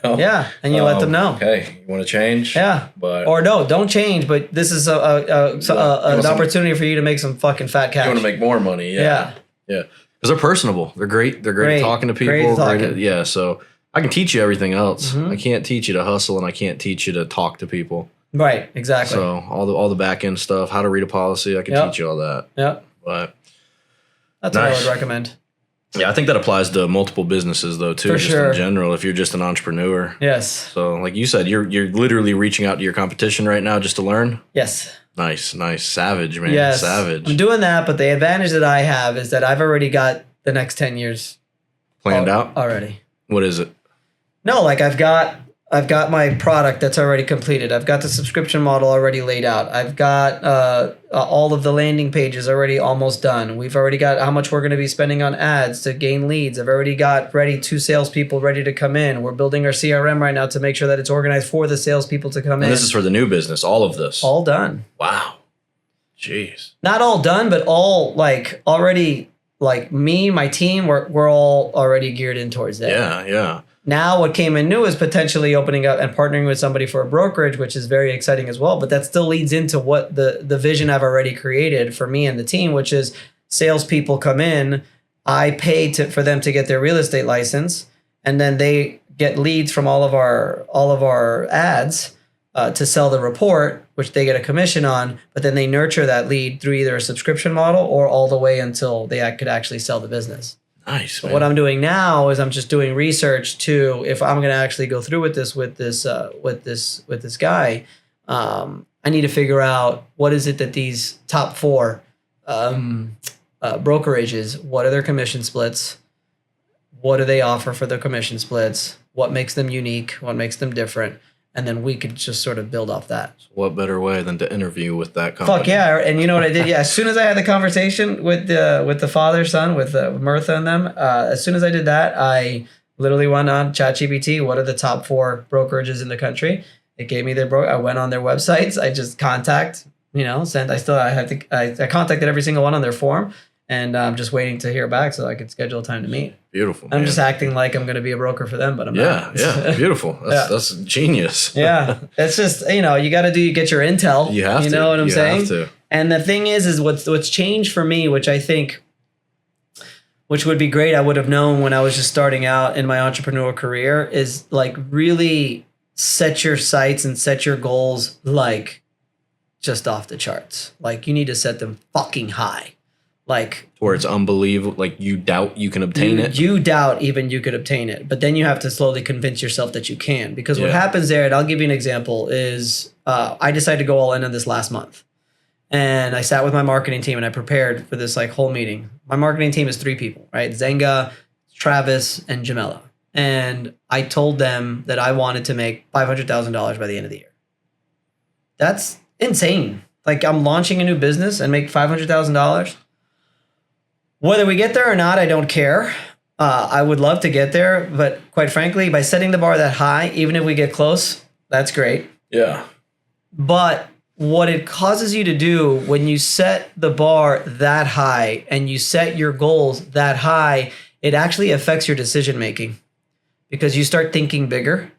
Yeah. And you let them know. Okay. You want to change? Yeah. Or no, don't change. But this is an opportunity for you to make some fucking fat cash. You want to make more money. Yeah. Because they're personable. They're great. They're great at talking to people. Great at talking. Yeah. So I can teach you everything else. I can't teach you to hustle, and I can't teach you to talk to people. Right, exactly. So all the back end stuff, how to read a policy, I can teach you all that. Yep. But that's what I would recommend. Yeah, I think that applies to multiple businesses though too, just in general. If you're just an entrepreneur. Yes. So like you said, you're literally reaching out to your competition right now just to learn. Yes. Nice, savage, man. Yes. Savage. I'm doing that, but the advantage that I have is that I've already got the next 10 years planned out already. What is it? No, like I've got my product that's already completed. I've got the subscription model already laid out. I've got all of the landing pages already almost done. We've already got how much we're going to be spending on ads to gain leads. I've already got ready 2 salespeople ready to come in. We're building our CRM right now to make sure that it's organized for the salespeople to come in. And this is for the new business, all of this. All done. Wow. Jeez. Not all done, but all like already, like me, my team, we're all already geared in towards that. Yeah. Now what came in new is potentially opening up and partnering with somebody for a brokerage, which is very exciting as well. But that still leads into what the vision I've already created for me and the team, which is salespeople come in, I pay for them to get their real estate license, and then they get leads from all of our ads to sell the report, which they get a commission on. But then they nurture that lead through either a subscription model or all the way until they could actually sell the business. Nice. So what I'm doing now is I'm just doing research to, if I'm going to actually go through with this guy, I need to figure out what is it that these top 4 brokerages, what are their commission splits? What do they offer for their commission splits? What makes them unique? What makes them different? And then we could just sort of build off that. What better way than to interview with that company? Fuck yeah. And you know what I did? Yeah, as soon as I had the conversation with the father, son, with Mirtha and them, as soon as I did that, I literally went on ChatGPT. What are the top 4 brokerages in the country? It gave me their I went on their websites. I just I contacted every single one on their form. And I'm just waiting to hear back so I could schedule a time to meet. Beautiful. I'm just acting like I'm going to be a broker for them, but I'm not. Yeah, beautiful. That's genius. Yeah, it's just, you got to get your intel. You have to. You know what I'm saying? Have to. And the thing is what's changed for me, which I think, which would be great, I would have known when I was just starting out in my entrepreneur career, is like really set your sights and set your goals like just off the charts. Like you need to set them fucking high. Like where it's unbelievable, like you doubt you can obtain it. You doubt even you could obtain it, but then you have to slowly convince yourself that you can. Because what happens there, and I'll give you an example, is I decided to go all in on this last month, and I sat with my marketing team and I prepared for this like whole meeting. My marketing team is 3 people, right? Zenga, Travis, and Jamela, and I told them that I wanted to make $500,000 by the end of the year. That's insane. Like I'm launching a new business and make $500,000. Whether we get there or not, I don't care. I would love to get there, but quite frankly, by setting the bar that high, even if we get close, that's great. Yeah. But what it causes you to do when you set the bar that high and you set your goals that high, it actually affects your decision making because you start thinking bigger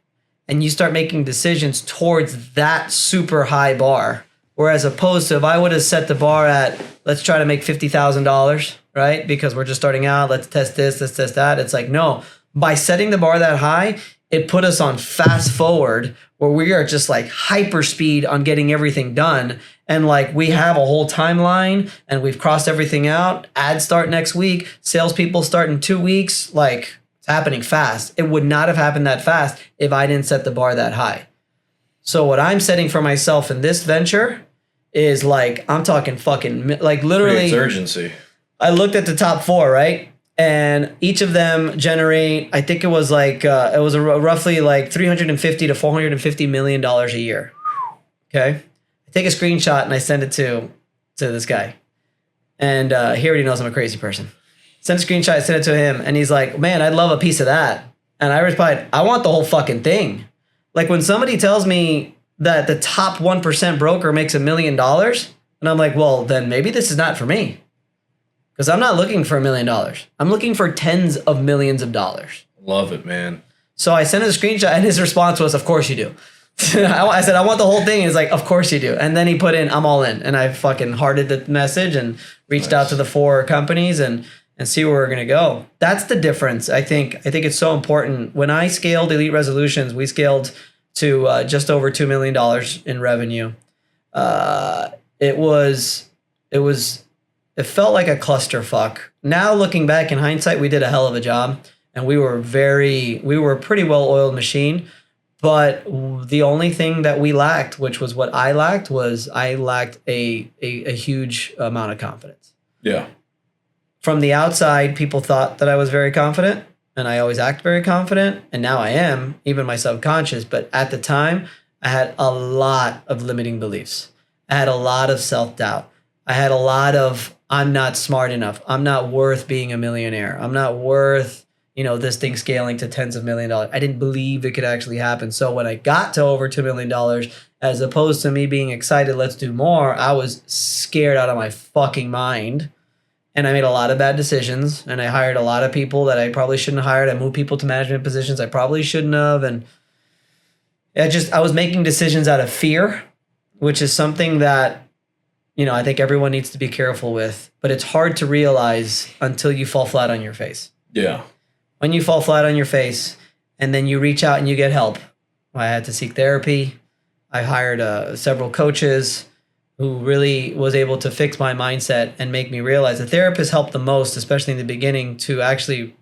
and you start making decisions towards that super high bar. Whereas opposed to if I would have set the bar at, let's try to make $50,000, right? Because we're just starting out, let's test this, let's test that. It's like, no, by setting the bar that high, it put us on fast forward where we are just like hyper speed on getting everything done. And like we have a whole timeline and we've crossed everything out. Ads start next week. Salespeople start in 2 weeks. Like it's happening fast. It would not have happened that fast if I didn't set the bar that high. So what I'm setting for myself in this venture is like, I'm talking fucking, like literally. It's urgency. I looked at the top 4, right? And each of them generate, I think it was like, it was roughly like $350 to $450 million a year. Okay. I take a screenshot and I send it to this guy. And he already knows I'm a crazy person. Send a screenshot, I sent it to him. And he's like, man, I'd love a piece of that. And I replied, I want the whole fucking thing. Like when somebody tells me that the top 1% broker makes $1 million, and I'm like, well, then maybe this is not for me. Because I'm not looking for $1 million. I'm looking for tens of millions of dollars. Love it, man. So I sent him a screenshot, and his response was, of course you do. I said, I want the whole thing. And he's like, of course you do. And then he put in, I'm all in. And I fucking hearted the message and reached out to the 4 companies. And and see where we're going to go. That's the difference. I think it's so important. When I scaled Elite Resolutions, we scaled to just over $2 million in revenue. It felt like a clusterfuck. Now looking back in hindsight, we did a hell of a job, and we were a pretty well-oiled machine. But the only thing that we lacked, which was what I lacked, was a huge amount of confidence. Yeah. From the outside, people thought that I was very confident, and I always act very confident, and now I am, even my subconscious. But at the time, I had a lot of limiting beliefs. I had a lot of self-doubt. I had a lot of, I'm not smart enough. I'm not worth being a millionaire. I'm not worth, this thing scaling to tens of $millions. I didn't believe it could actually happen. So when I got to over $2 million, as opposed to me being excited, let's do more, I was scared out of my fucking mind. And I made a lot of bad decisions, and I hired a lot of people that I probably shouldn't have hired. I moved people to management positions I probably shouldn't have. And I was making decisions out of fear, which is something that, I think everyone needs to be careful with. But it's hard to realize until you fall flat on your face. Yeah. When you fall flat on your face and then you reach out and you get help. I had to seek therapy. I hired several coaches who really was able to fix my mindset and make me realize the therapist helped the most, especially in the beginning, to actually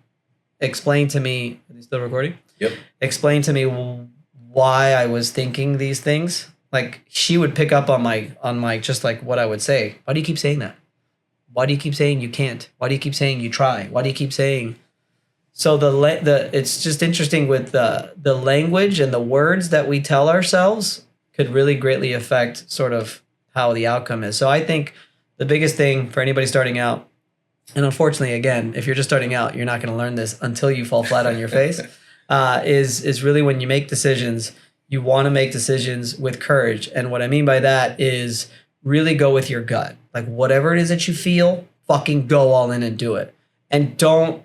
explain to me, are they still recording? Yep. Explain to me why I was thinking these things. Like she would pick up on my just like what I would say. Why do you keep saying that? Why do you keep saying you can't? Why do you keep saying you try? Why do you keep saying? So it's just interesting with the language and the words that we tell ourselves could really greatly affect sort of how the outcome is. So I think the biggest thing for anybody starting out, and unfortunately, again, if you're just starting out, you're not going to learn this until you fall flat on your face, is really when you make decisions, you want to make decisions with courage. And what I mean by that is really go with your gut. Like whatever it is that you feel, fucking go all in and do it. And don't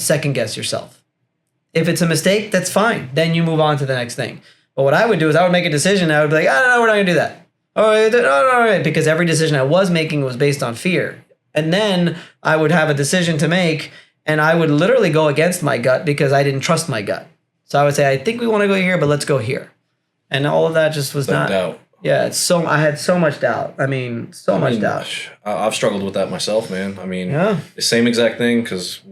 second guess yourself. If it's a mistake, that's fine. Then you move on to the next thing. But what I would do is I would make a decision. I would be like, no, we're not going to do that. No, because every decision I was making was based on fear. And then I would have a decision to make, and I would literally go against my gut because I didn't trust my gut. So I would say, I think we want to go here, but let's go here. And all of that just was not. Doubt. Yeah, I had so much doubt. I mean, much doubt. I've struggled with that myself, man. I mean, yeah. The same exact thing because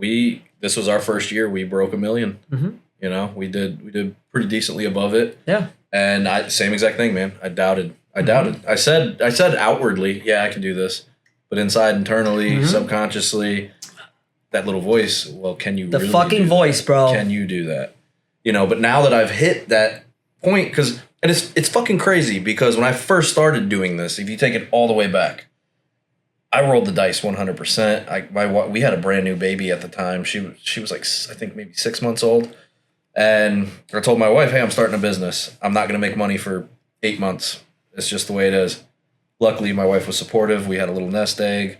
this was our first year. We broke $1 million. Mm-hmm. We did pretty decently above it. Yeah. And same exact thing, man. I doubted. I said outwardly, yeah, I can do this, but inside, internally, subconsciously, that little voice. Well, can you? The really fucking voice, that? bro. Can you do that? But now that I've hit that point, and it's fucking crazy because when I first started doing this, if you take it all the way back, I rolled the dice 100%. We had a brand new baby at the time. She was like, I think maybe 6 months old, and I told my wife, hey, I'm starting a business. I'm not going to make money for 8 months. It's just the way it is. Luckily, my wife was supportive. We had a little nest egg.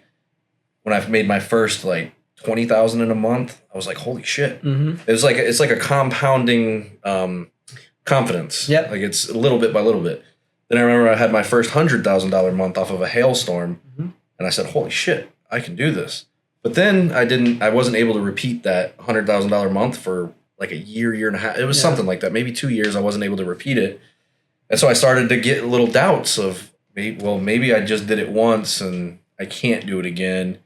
When I made my first like $20,000 in a month, I was like, holy shit. Mm-hmm. It's like a compounding confidence. Yep. Like it's a little bit by little bit. Then I remember I had my first $100,000 month off of a hailstorm, and I said, holy shit, I can do this. But then I wasn't able to repeat that $100,000 month for like a year and a half. It was something like that. Maybe 2 years I wasn't able to repeat it. And so I started to get little doubts of, maybe I just did it once and I can't do it again.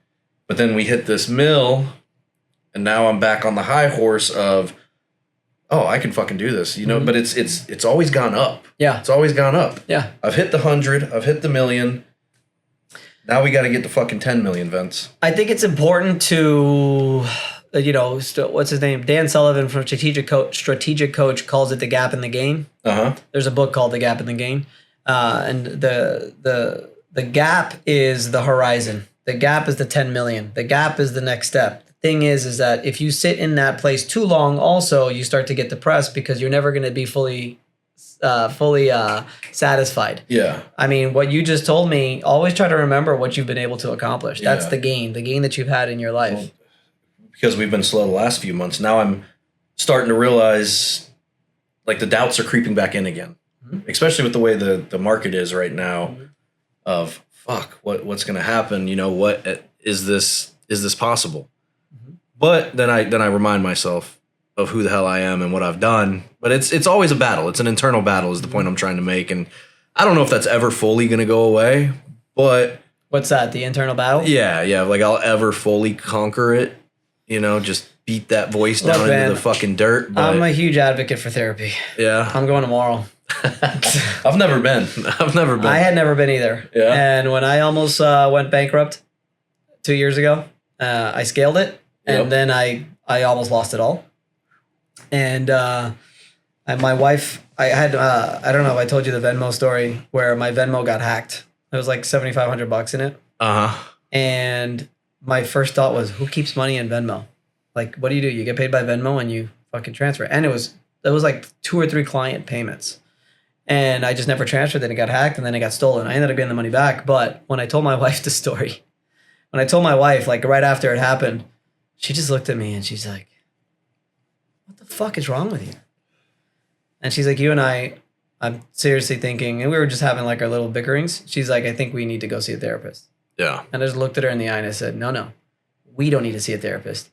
But then we hit this mill, and now I'm back on the high horse of, oh, I can fucking do this, But it's always gone up. Yeah, it's always gone up. Yeah, I've hit the 100. I've hit the million. Now we got to get to fucking 10 million, Vince. I think it's important to, what's his name? Dan Sullivan from Strategic Coach calls it the gap in the gain. There's a book called The Gap in the Gain, and the gap is the horizon. The gap is the 10 million. The gap is the next step. The thing is that if you sit in that place too long, also you start to get depressed because you're never going to be fully satisfied. Yeah. I mean, what you just told me, always try to remember what you've been able to accomplish. That's the gain that you've had in your life. Well, because we've been slow the last few months, now I'm starting to realize like the doubts are creeping back in again, especially with the way the market is right now of fuck, what's going to happen? What is this is this possible? But then I remind myself of who the hell I am and what I've done. But it's always a battle. It's an internal battle is the point I'm trying to make. And I don't know if that's ever fully going to go away, but What's that? The internal battle? yeah. Like I'll ever fully conquer it, just beat that voice down into the fucking dirt. But I'm a huge advocate for therapy. yeah. I'm going tomorrow. I've never been. I had never been either. Yeah. And when I almost went bankrupt 2 years ago, I scaled it, and then I almost lost it all. And my wife, I had I don't know if I told you the Venmo story where my Venmo got hacked. There was like $7,500 in it. And my first thought was, who keeps money in Venmo? Like, what do? You get paid by Venmo and you fucking transfer it. And it was like 2 or 3 client payments. And I just never transferred it. It got hacked and then it got stolen. I ended up getting the money back. But when I told my wife the story, like right after it happened, she just looked at me and she's like, what the fuck is wrong with you? And she's like, you and I'm seriously thinking, and we were just having like our little bickerings. She's like, I think we need to go see a therapist. Yeah. And I just looked at her in the eye and I said, no, we don't need to see a therapist.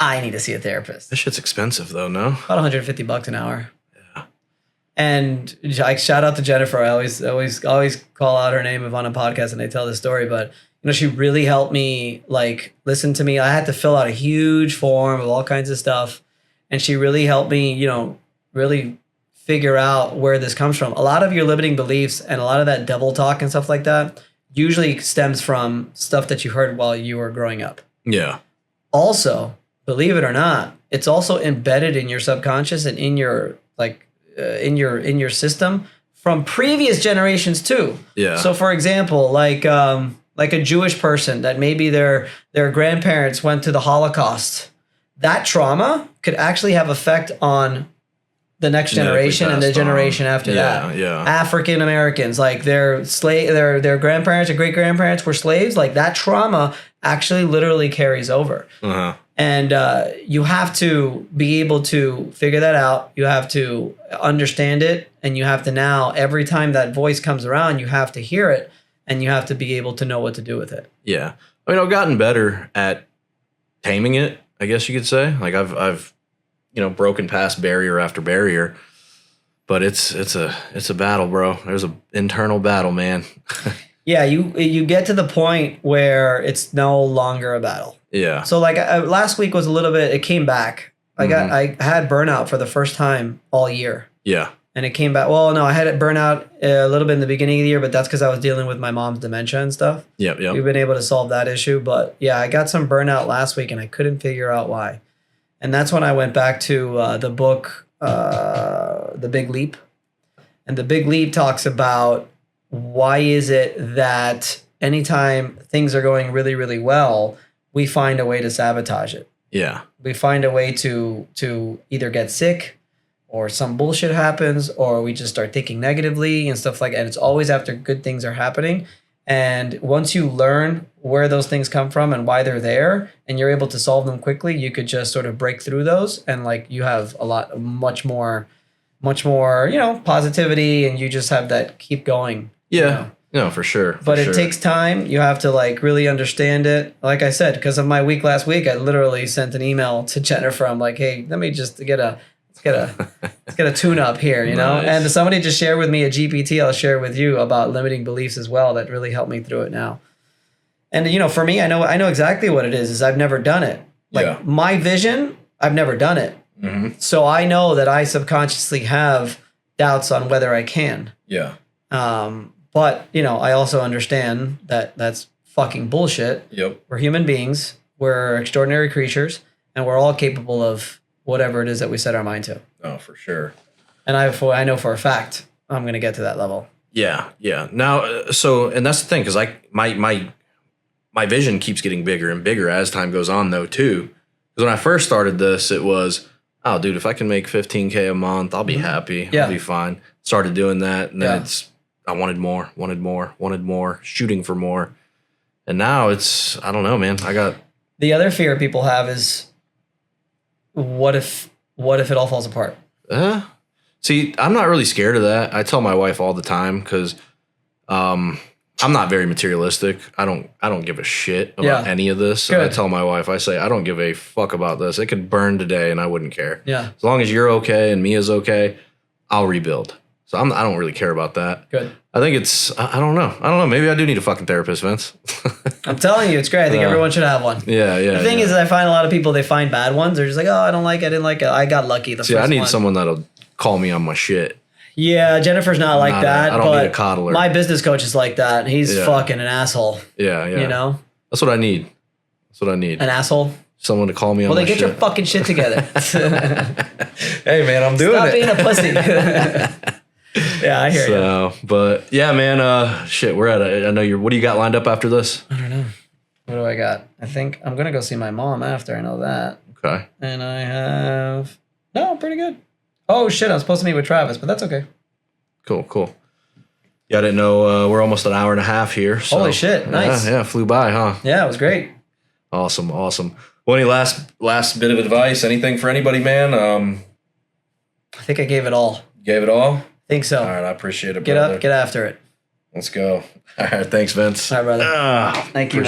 I need to see a therapist. This shit's expensive though, no? About $150 an hour. Yeah. And I shout out to Jennifer. I always call out her name if on a podcast and I tell this story, but she really helped me like listen to me. I had to fill out a huge form of all kinds of stuff. And she really helped me, really figure out where this comes from. A lot of your limiting beliefs and a lot of that devil talk and stuff like that usually stems from stuff that you heard while you were growing up. Yeah. Also, believe it or not, it's also embedded in your subconscious and in your in your system from previous generations too. Yeah. So for example, like a Jewish person that maybe their grandparents went to the Holocaust, that trauma could actually have effect on the next generation and the generation after that. Yeah. African Americans, like their grandparents or great grandparents were slaves, like that trauma actually literally carries over. And you have to be able to figure that out. You have to understand it, and you have to now, every time that voice comes around, you have to hear it, and you have to be able to know what to do with it. Yeah. I mean, I've gotten better at taming it, I guess you could say. Like I've broken past barrier after barrier, but it's a battle, bro. There's an internal battle, man. Yeah, you get to the point where it's no longer a battle. Yeah. So like last week was a little bit. It came back. I had burnout for the first time all year. Yeah. And it came back. Well, no, I had it burnout a little bit in the beginning of the year, but that's because I was dealing with my mom's dementia and stuff. Yep. We've been able to solve that issue, but yeah, I got some burnout last week, and I couldn't figure out why. And that's when I went back to the book, The Big Leap. And The Big Leap talks about why is it that anytime things are going really, really well, we find a way to sabotage it. Yeah. We find a way to either get sick, or some bullshit happens, or we just start thinking negatively and stuff like that. And it's always after good things are happening. And once you learn where those things come from and why they're there, and you're able to solve them quickly, you could just sort of break through those. And like you have much more, positivity, and you just have that keep going. Yeah. No, for sure. But it takes time. You have to like really understand it. Like I said, because of my week last week, I literally sent an email to Jennifer. I'm like, hey, let me just let's get a tune up here, Nice. And somebody just shared with me a GPT. I'll share with you about limiting beliefs as well. That really helped me through it now. And for me, I know exactly what it is I've never done it. Like my vision, I've never done it. Mm-hmm. So I know that I subconsciously have doubts on whether I can. Yeah. But I also understand that that's fucking bullshit. Yep. We're human beings. We're extraordinary creatures, and we're all capable of whatever it is that we set our mind to. Oh, for sure. And I know for a fact I'm going to get to that level. Yeah. Now, and that's the thing, because my vision keeps getting bigger and bigger as time goes on, though, too. Because when I first started this, it was, oh, dude, if I can make $15K a month, I'll be happy. Yeah. I'll be fine. Started doing that, and then I wanted more, shooting for more. And now it's, I don't know, man. The other fear people have is, what if it all falls apart? See, I'm not really scared of that. I tell my wife all the time, because I I'm not very materialistic. I don't give a shit about any of this. And I tell my wife, I say, I don't give a fuck about this. It could burn today and I wouldn't care. Yeah. As long as you're okay and Mia's okay, I'll rebuild. So I don't really care about that. Good. I think I don't know. Maybe I do need a fucking therapist, Vince. I'm telling you, it's great. I think everyone should have one. Yeah. The thing is, I find a lot of people, they find bad ones. They're just like, oh, I don't like it. I didn't like it. I got lucky the first one. I need someone that'll call me on my shit. Yeah, Jennifer's not like that. I don't need a coddler. My business coach is like that. He's fucking an asshole. Yeah. You know? That's what I need. An asshole? Someone to call me on my shit. Well, then get your fucking shit together. Hey, man, I'm doing it. Stop being a pussy. Yeah, I hear you. But yeah, man, shit, we're at I know what do you got lined up after this? I don't know. What do I got? I think I'm going to go see my mom after. I know that. Okay. And I have... No, pretty good. Oh, shit, I was supposed to meet with Travis, but that's okay. Cool. Yeah, I didn't know we're almost an hour and a half here. So, holy shit, nice. Yeah, flew by, huh? Yeah, it was great. Awesome. Well, any last bit of advice? Anything for anybody, man? I think I gave it all. Gave it all? Think so. All right, I appreciate it, Get brother. up, get after it. Let's go. All right, thanks, Vince. All right, brother. Thank you.